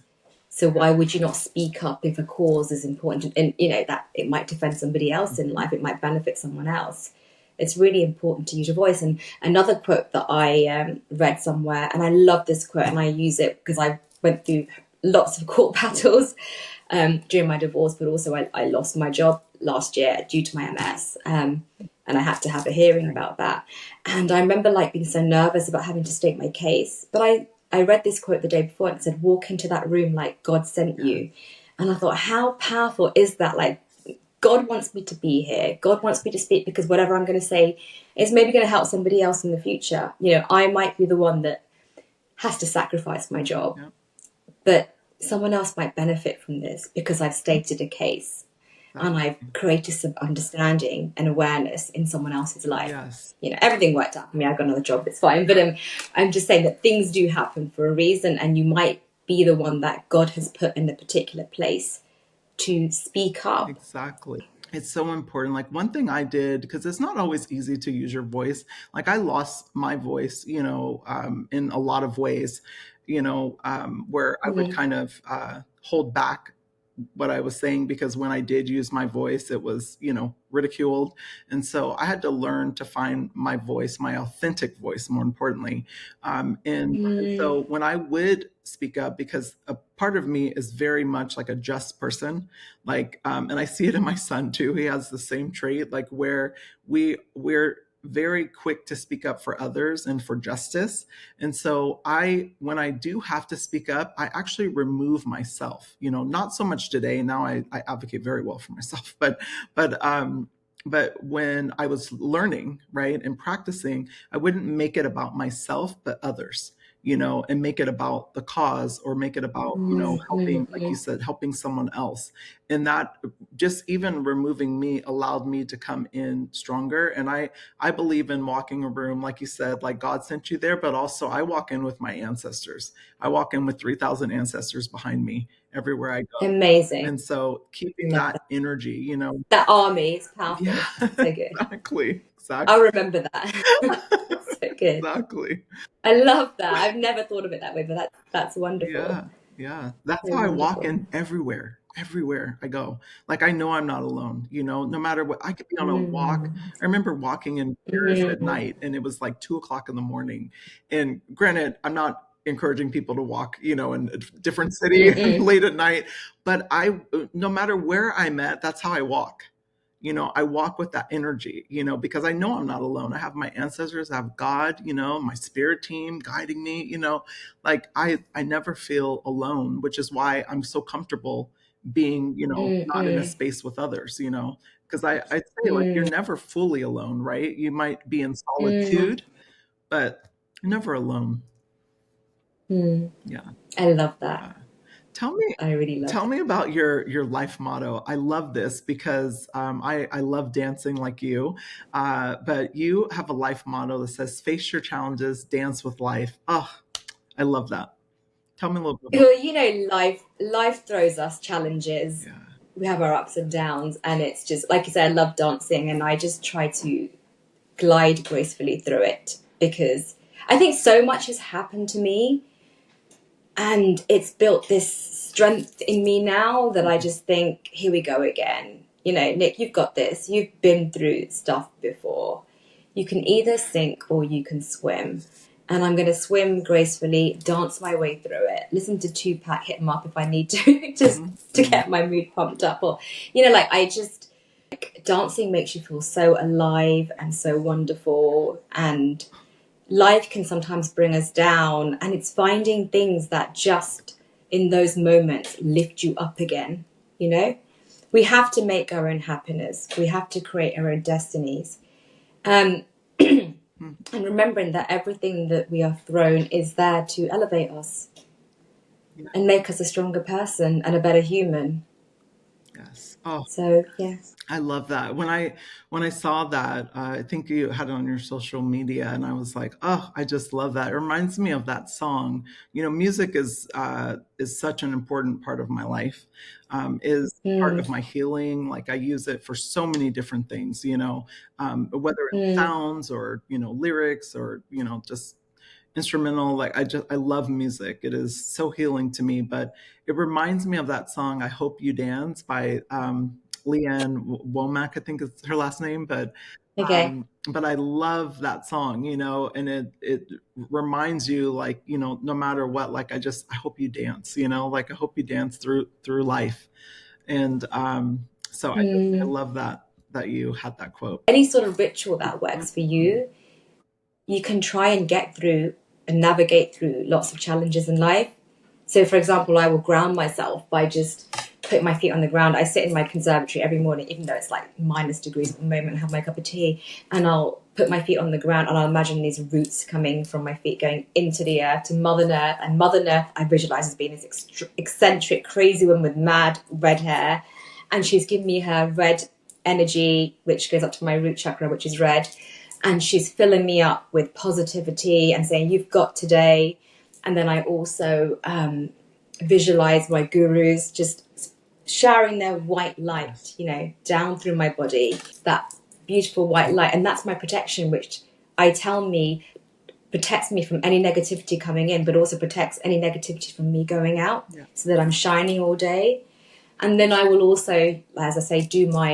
So why would you not speak up if a cause is important? And, that it might defend somebody else in life. It might benefit someone else. It's really important to use your voice. And another quote that I read somewhere, and I love this quote, and I use it because I went through lots of court battles during my divorce, but also I lost my job last year due to my MS, and I had to have a hearing about that. And I remember being so nervous about having to state my case, but I read this quote the day before, and it said, walk into that room like God sent you. And I thought, how powerful is that? Like, God wants me to be here. God wants me to speak, because whatever I'm going to say is maybe going to help somebody else in the future. I might be the one that has to sacrifice my job, but someone else might benefit from this because I've stated a case and I've created some understanding and awareness in someone else's life. Yes. Everything worked out for me. I got another job. It's fine. But I'm just saying that things do happen for a reason, and you might be the one that God has put in a particular place to speak up. Exactly. It's so important. Like one thing I did, because it's not always easy to use your voice. Like I lost my voice, in a lot of ways, where I would kind of hold back what I was saying, because when I did use my voice, it was, ridiculed. And so I had to learn to find my voice, my authentic voice, more importantly. And so when I would speak up, because a part of me is very much like a just person, like, and I see it in my son too. He has the same trait, like where we're very quick to speak up for others and for justice. And so when I do have to speak up, I actually remove myself, not so much today. Now I advocate very well for myself, but when I was learning, right, and practicing, I wouldn't make it about myself, but others, and make it about the cause, or make it about, helping, like you said, helping someone else. And that, just even removing me, allowed me to come in stronger. And I believe in walking a room, like you said, like God sent you there, but also I walk in with my ancestors. I walk in with 3,000 ancestors behind me everywhere I go. Amazing. And so keeping Love that that. energy, That army is yeah, powerful. So good. exactly, I'll exactly, remember that. So good. exactly. I love that. I've never thought of it that way, but that's wonderful. Yeah, yeah. That's So how I walk wonderful. in everywhere I go. Like I know I'm not alone, no matter what. I could be on a walk. Mm. I remember walking in Paris at Mm. night, and it was like 2 o'clock in the morning. And granted, I'm not encouraging people to walk, in a different city Mm-mm. late at night, but no matter where I'm at, that's how I walk. I walk with that energy, because I know I'm not alone. I have my ancestors, I have God, my spirit team guiding me, like I never feel alone, which is why I'm so comfortable being, not in a Mm-mm. space with others, because I say, like, you're Mm. never fully alone, right? You might be in Mm. solitude, but you're never alone. Mm. Yeah. I love that. Yeah. Tell me I really love tell that. me about your life motto. I love this because I love dancing like you, but you have a life motto that says, "Face your challenges, dance with life." Oh, I love that. Tell me a little bit about. Well, life throws us challenges. Yeah. We have our ups and downs, and it's just like you said, I love dancing, and I just try to glide gracefully through it because I think so much has happened to me, and it's built this strength in me now that I just think, here we go again. Nick, you've got this. You've been through stuff before. You can either sink or you can swim. And I'm going to swim gracefully, dance my way through it, listen to Tupac, hit him up if I need to, just Mhm, to mhm. get my mood pumped up. Or, dancing makes you feel so alive and so wonderful. And life can sometimes bring us down. And it's finding things that just in those moments lift you up again. We have to make our own happiness, we have to create our own destinies. Um, Hmm. and remembering that everything that we are thrown is there to elevate us Yeah. and make us a stronger person and a better human. Yes. Oh, So, yeah. I love that. When I saw that, I think you had it on your social media, and I was like, oh, I just love that. It reminds me of that song. Music is such an important part of my life. Is part Mm, of my healing. Like I use it for so many different things. Whether it's mm, sounds or lyrics or just instrumental. Like I love music. It is so healing to me. But it reminds me of that song "I Hope You Dance" by Leanne Womack, I think is her last name. okay. But I love that song, and it reminds you, like, no matter what, like I hope you dance, like I hope you dance through life. And so I Mm. love that you had that quote. Any sort of ritual that works for you, you can try and get through and navigate through lots of challenges in life. So, for example, I will ground myself by just putting my feet on the ground. I sit in my conservatory every morning, even though it's like -degrees at the moment, and have my cup of tea, and I'll put my feet on the ground and I'll imagine these roots coming from my feet going into the earth to Mother Earth. And Mother Earth, I visualize as being this eccentric, crazy woman with mad red hair, and she's giving me her red energy, which goes up to my root chakra, which is red, and she's filling me up with positivity and saying, "You've got today." And then I also visualize my gurus just showering their white Yes. light, down through my body, that beautiful white light. And that's my protection, which I tell me protects me from any negativity coming in, but also protects any negativity from me going out, Yeah. so that I'm shining all day. And then I will also, as I say, do my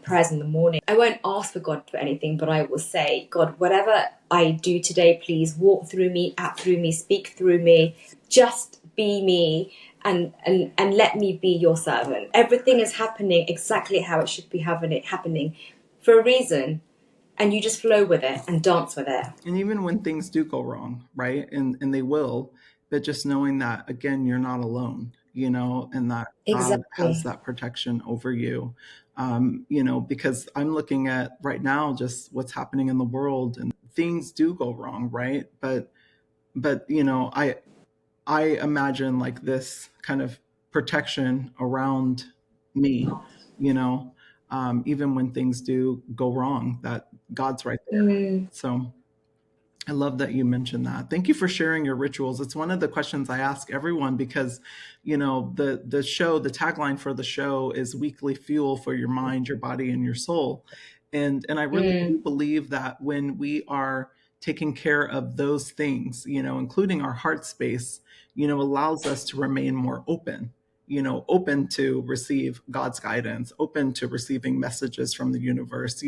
prayers in the morning. I won't ask for God for anything, but I will say, God, whatever I do today, please walk through me, act through me, speak through me, just be me, and let me be your servant. Everything is happening exactly how it should be happening for a reason, and you just flow with it and dance with it. And even when things do go wrong, right? And they will, but just knowing that, again, you're not alone, and that God has Exactly. that protection over you. Because I'm looking at right now just what's happening in the world, and things do go wrong, right? But but I imagine like this kind of protection around me, you know, even when things do go wrong, that God's right there. Mm, So I love that you mentioned that. Thank you for sharing your rituals. It's one of the questions I ask everyone because, the tagline for the show is weekly fuel for your mind, your body, and your soul. And I really do mm, believe that when we are taking care of those things, including our heart space, allows us to remain more open, open to receive God's guidance, open to receiving messages from the universe,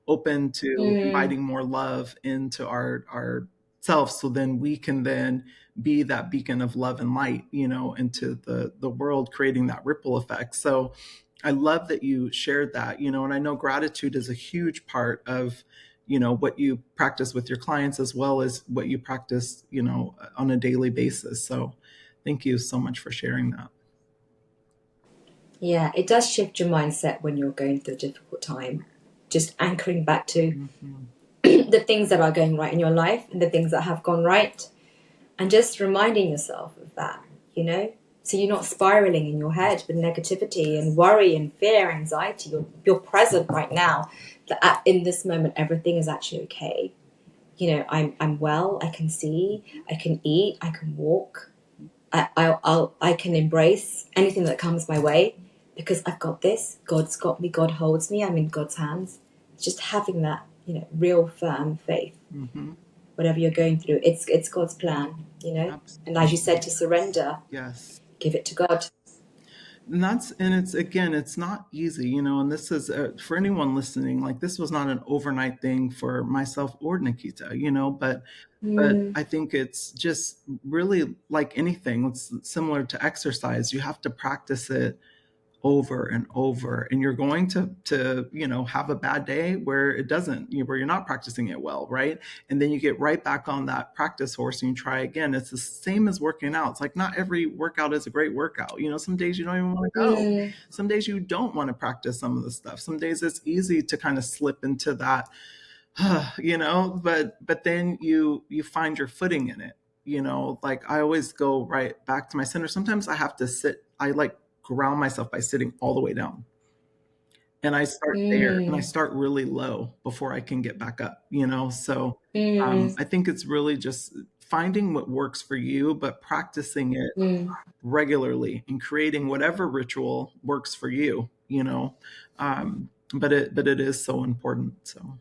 open to mm, inviting more love into our self, so then we can then be that beacon of love and light, into the world, creating that ripple effect. So I love that you shared that, and I know gratitude is a huge part of what you practice with your clients, as well as what you practice on a daily basis. So thank you so much for sharing that. yeah, it does shift your mindset when you're going through a difficult time. Just anchoring back to Mhm. the things that are going right in your life and the things that have gone right, and just reminding yourself of that, you know? So you're not spiraling in your head with negativity and worry and fear, anxiety. You're present right now. That in this moment, everything is actually okay. I'm well. I can see. I can eat. I can walk. I can embrace anything that comes my way because I've got this. God's got me. God holds me. I'm in God's hands. Just having that, real firm faith. Mhm. Whatever you're going through, it's God's plan. And as you said, Absolutely. to surrender, Yes. give it to God. And it's, again, it's not easy, and this is, for anyone listening, like, this was not an overnight thing for myself or Nikita, but Mm, I think it's just really like anything. It's similar to exercise. You have to practice it over and over, and you're going to have a bad day where it doesn't, where you're not practicing it well, right? And then you get right back on that practice horse and you try again. It's the same as working out. It's like, not every workout is a great workout. Some days you don't even want to go. mm, Some days you don't want to practice some of the stuff. Some days it's easy to kind of slip into that, but then you find your footing in it. Like, I always go right back to my center. Sometimes I have to sit, I like ground myself by sitting all the way down, and I start there, and I mm, start really low before I can get back up, so mm, I think it's really just finding what works for you, but practicing it mm. regularly and creating whatever ritual works for you, but it is so important. So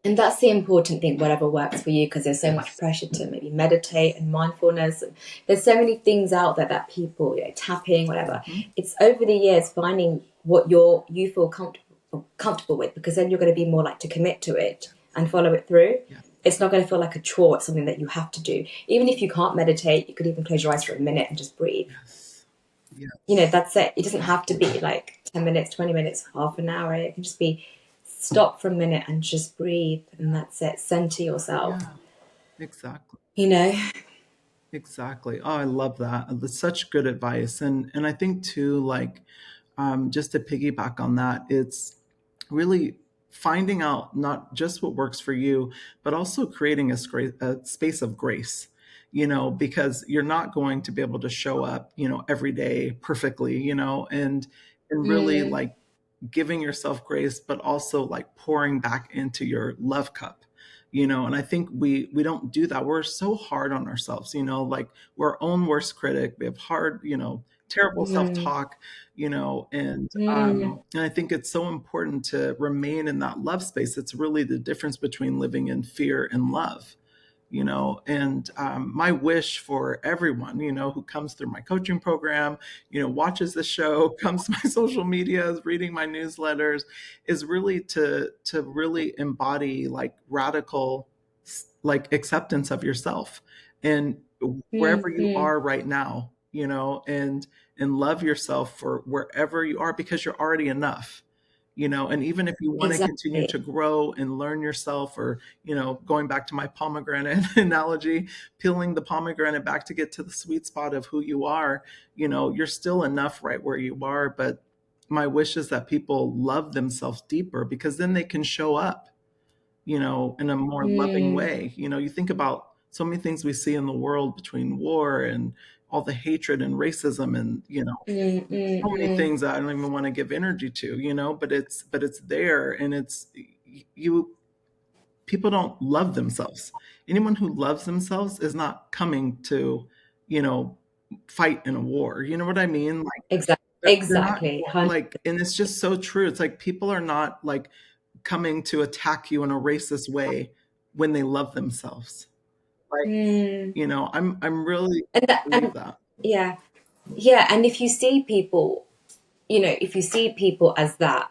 And that's the important thing, whatever works for you, because there's so much yes. pressure to maybe meditate and mindfulness. And there's so many things out there that people, tapping, whatever. Mhm. It's over the years finding what you feel comfortable with, because then you're going to be more like to commit to it and follow it through. Yeah. It's not going to feel like a chore. It's something that you have to do. Even if you can't meditate, you could even close your eyes for a minute and just breathe. Yes. Yes. That's it. It doesn't have to be like 10 minutes, 20 minutes, half an hour. It can just be stop for a minute and just breathe. And that's it. Center yourself, Yeah. Exactly. you know? Exactly. Oh, I love that. That's such good advice. And I think too, like, just to piggyback on that, it's really finding out not just what works for you, but also creating a space of grace, because you're not going to be able to show up, every day perfectly, and really, Mm, like, giving yourself grace, but also like pouring back into your love cup. And I think we don't do that. We're so hard on ourselves, like, we're our own worst critic. We have hard, terrible mm, self-talk, and mm, I think it's so important to remain in that love space. It's really the difference between living in fear and love. And my wish for everyone, who comes through my coaching program, watches the show, comes to my social media, is reading my newsletters, is really to really embody like radical, like, acceptance of yourself, and wherever mm, you mm. are right now, and love yourself for wherever you are, because you're already enough. And even if you want to continue Exactly. to grow and learn yourself, or going back to my pomegranate analogy, peeling the pomegranate back to get to the sweet spot of who you are, you're still enough right where you are. But my wish is that people love themselves deeper, because then they can show up, in a more loving Mm, way. You think about so many things we see in the world between war and all the hatred and racism and, so many things that I don't even want to give energy to, but it's there, and it's you people don't love themselves. Anyone who loves themselves is not coming to, you know, fight in a war. You know what I mean? Like Exactly. they're not Exactly. like, and it's just so true. It's like people are not like coming to attack you in a racist way when they love themselves. Like, Mm. I'm really And that, believe and that. yeah, yeah. And if you see people, if you see people as that,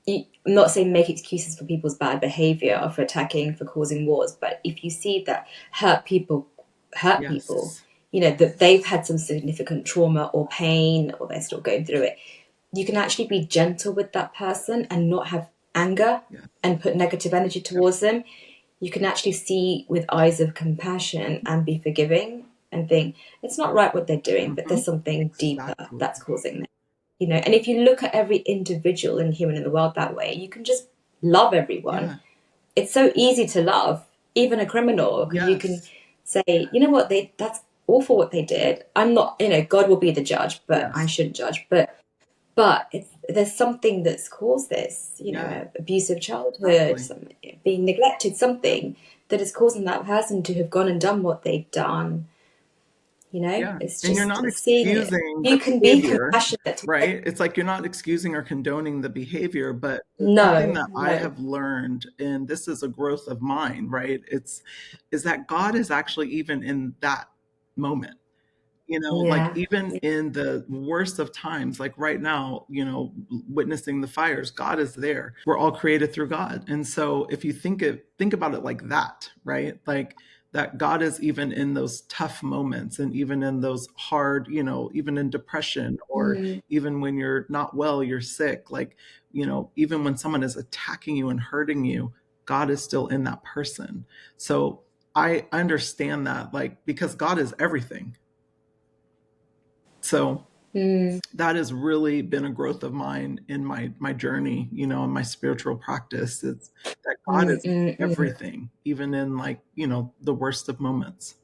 I'm not saying make excuses for people's bad behavior or for attacking, for causing wars, but if you see that hurt people, Yes. that they've had some significant trauma or pain or they're still going through it, you can actually be gentle with that person and not have anger Yeah. and put negative energy towards them. You can actually see with eyes of compassion and be forgiving and think it's not right what they're doing, but there's something deeper Exactly. that's causing them. And if you look at every individual and human in the world that way, you can just love everyone. Yeah. It's so easy to love even a criminal, because you can Yes. say, you know what, that's awful what they did. I'm not, God will be the judge, but I Yes. shouldn't judge. But there's something that's caused this, Yeah. abusive childhood, Exactly. being neglected, something that is causing that person to have gone and done what they've done. Yeah. It's And you're just not seeing it. excusing You the can be behavior, compassionate. right? It's like you're not excusing or condoning the behavior, but it's something No, that I no. have learned, and this is a growth of mine, right? Is that God is actually even in that moment. Like Yeah. even in the worst of times, like right now, witnessing the fires, God is there. We're all created through God. And so if you think about it like that, right? Like that God is even in those tough moments, and even in those hard, even in depression, or Mm, even when you're not well, you're sick, like, even when someone is attacking you and hurting you, God is still in that person. So I understand that, like, because God is everything. So mm, that has really been a growth of mine in my journey, in my spiritual practice. It's that God mm, is mm, mm. everything, even in, like, the worst of moments.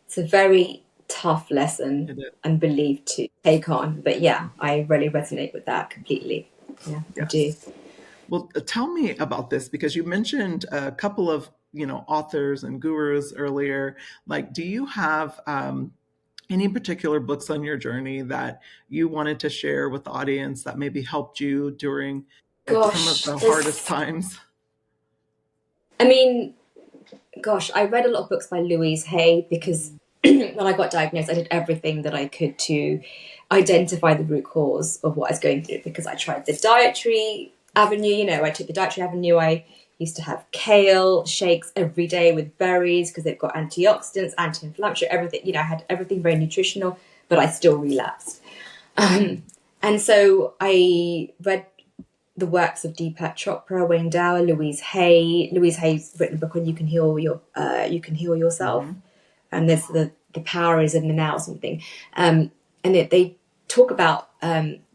It's a very tough lesson It is. and belief to take on. But yeah, I really resonate with that completely. Yeah, I do. Yes. Well, tell me about this, because you mentioned a couple of, authors and gurus earlier. Like, do you have any particular books on your journey that you wanted to share with the audience that maybe helped you during like some of Gosh, the hardest times? I mean, I read a lot of books by Louise Hay because when I got diagnosed, I did everything that I could to identify the root cause of what I was going through, because I tried the dietary avenue. I took the dietary avenue. I used to have kale shakes every day with berries because they've got antioxidants, anti-inflammatory, everything. I had everything very nutritional, but I still relapsed. And so I read the works of Deepak Chopra, Wayne Dyer, Louise Hay. Louise Hay's written a book on you can heal yourself, Hmm. and there's the power is in the now, something, and they talk about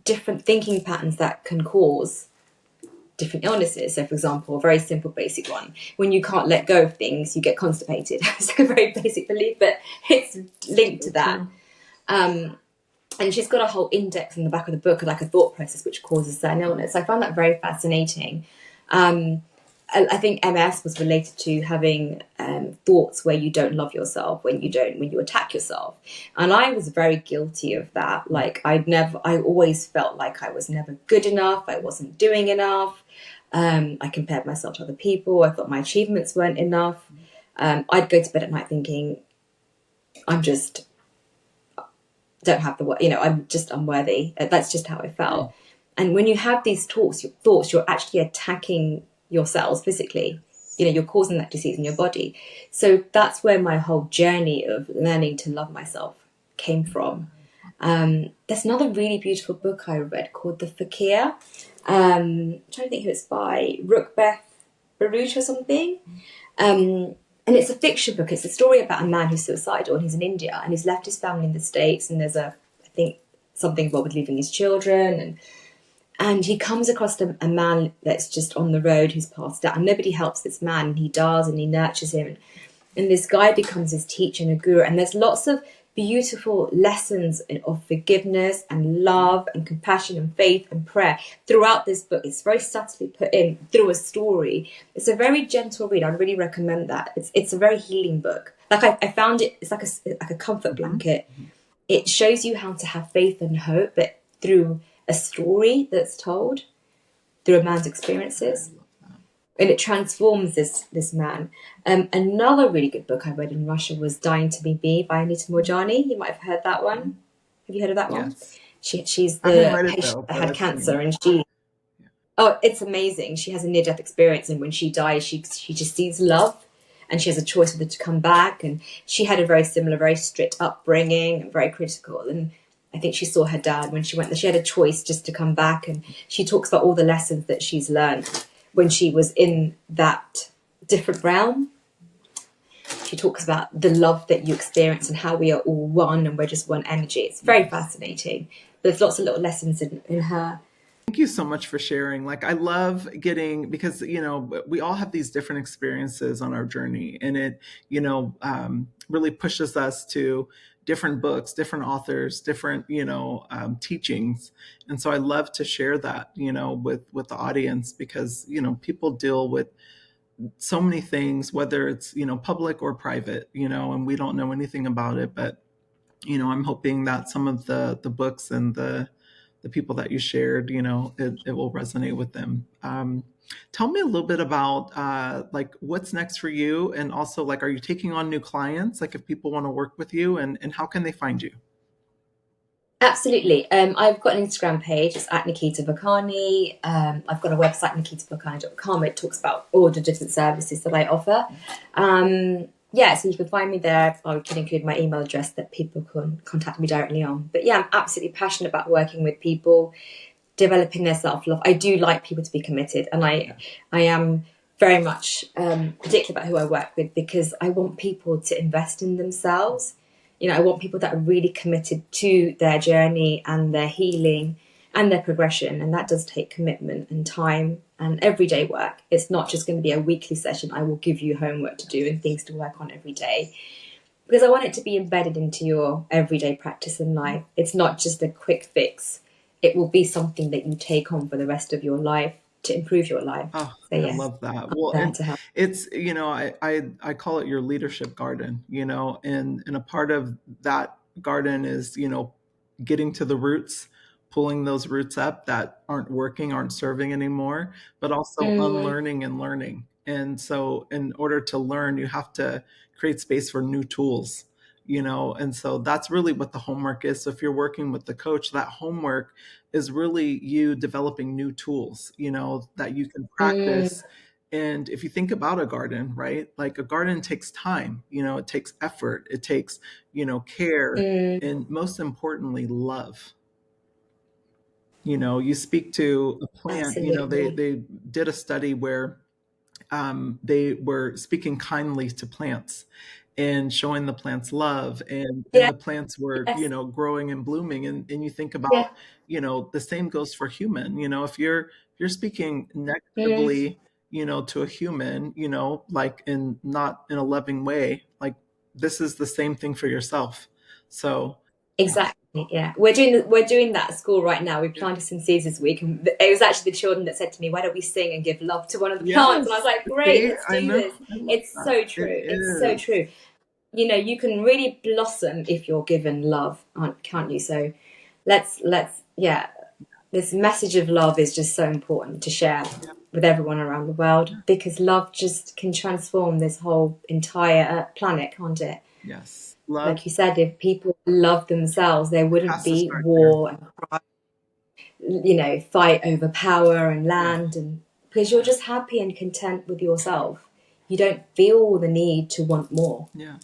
different thinking patterns that can cause different illnesses. So, for example, a very simple, basic one: when you can't let go of things, you get constipated. It's like a very basic belief, but it's linked to So that. true. And she's got a whole index in the back of the book, like a thought process which causes certain illness. I found that very fascinating. I think MS was related to having thoughts where you don't love yourself, when you attack yourself, and I was very guilty of that. Like I always felt like I was never good enough. I wasn't doing enough. I compared myself to other people. I thought my achievements weren't enough. I'd go to bed at night thinking, I'm just don't have I'm just unworthy. That's just how I felt. And when you have these thoughts, you're actually attacking your cells physically. You're causing that disease in your body. So that's where my whole journey of learning to love myself came from. There's another really beautiful book I read called The Fakir. I'm trying to think who it's by, Rukbeth Baruch or something. And it's a fiction book. It's a story about a man who's suicidal, and he's in India, and he's left his family in the States, and there's I think something involved with leaving his children, And he comes across a man that's just on the road who's passed out, and nobody helps this man, and he does, and he nurtures him. And this guy becomes his teacher and a guru. And there's lots of beautiful lessons of forgiveness and love and compassion and faith and prayer throughout this book. It's very subtly put in through a story. It's a very gentle read. I really recommend that. It's a very healing book. Like I found it, it's like a comfort blanket. It shows you how to have faith and hope, but through a story that's told through a man's experiences. And it transforms this man. Another really good book I read in Russia was Dying to Be Me by Anita Morjani. You might have heard that one. Have you heard of that one? Yes. She's I haven't the read it patient though, that but had cancer, and it's amazing. She has a near-death experience, and when she dies, she just sees love, and she has a choice whether to come back. And she had a very similar, very strict upbringing, and very critical. And I think she saw her dad when she went there. She had a choice just to come back, and she talks about all the lessons that she's learned when she was in that different realm. She talks about the love that you experience and how we are all one and we're just one energy. It's very fascinating. There's lots of little lessons in her. Thank you so much for sharing. Like, I love getting, because, we all have these different experiences on our journey, and it, really pushes us to different books, different authors, different, teachings. And so I love to share that, with the audience, because, people deal with so many things, whether it's, public or private, and we don't know anything about it. But, I'm hoping that some of the books and the people that you shared, it will resonate with them. Tell me a little bit about like what's next for you, and also like, are you taking on new clients? Like, if people want to work with you, and how can they find you? Absolutely. I've got an Instagram page. It's at Niketa Vakani. I've got a website, niketavakani.com. It talks about all the different services that I offer. So you can find me there. I can include my email address that people can contact me directly on. But yeah, I'm absolutely passionate about working with people, developing their self-love. I do like people to be committed, and I am very much particular about who I work with, because I want people to invest in themselves. I want people that are really committed to their journey and their healing and their progression. And that does take commitment and time and everyday work. It's not just going to be a weekly session. I will give you homework to do and things to work on every day, because I want it to be embedded into your everyday practice in life. It's not just a quick fix. It will be something that you take on for the rest of your life to improve your life. Oh, So I yes, love that. I'm Well, there and to help. it's, I call it your leadership garden, and a part of that garden is, getting to the roots, pulling those roots up that aren't working, aren't serving anymore, but also Mm, unlearning and learning. And so in order to learn, you have to create space for new tools, and so that's really what the homework is. So if you're working with the coach, that homework is really you developing new tools, that you can mm, practice. And if you think about a garden, right? Like, a garden takes time, it takes effort, it takes, care, mm, and most importantly, love. You speak to a plant, absolutely. they did a study where they were speaking kindly to plants and showing the plants love, and Yeah, the plants were, yes, growing and blooming. And you think about, yeah. the same goes for human. If you're speaking Mm, negatively, to a human, like, in not in a loving way, like, this is the same thing for yourself. So exactly. Yeah, we're doing that at school right now. We planted some seeds this week, and it was actually the children that said to me, "Why don't we sing and give love to one of the plants?" And I was yes, like, "Great, see, let's I do know, this." I love It's that. so It true. It's so is. true. You can really blossom if you're given love, can't you? So let's yeah. This message of love is just so important to share with everyone around the world, because love just can transform this whole entire planet, can't it? Yes, love Like you said, if people love themselves, there wouldn't has to be start there. war and fight over power and Yeah. land, and because you're just happy and content with yourself, you don't feel the need to want more. Yeah.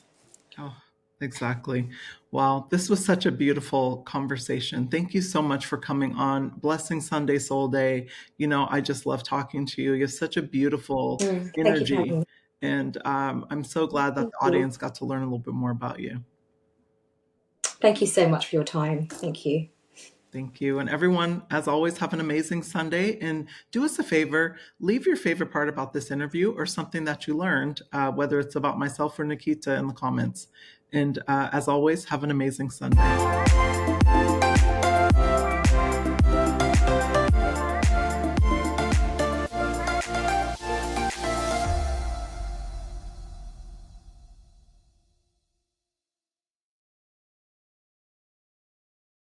Oh, exactly. Wow, this was such a beautiful conversation. Thank you so much for coming on. Blessing Sunday Soul Day. I just love talking to you. You have such a beautiful Thank you for having energy. me. And I'm so glad that Thank the you. audience got to learn a little bit more about you. Thank you so much for your time. Thank you. Thank you. And everyone, as always, have an amazing Sunday. And do us a favor, leave your favorite part about this interview or something that you learned, whether it's about myself or Niketa, in the comments. And as always, have an amazing Sunday.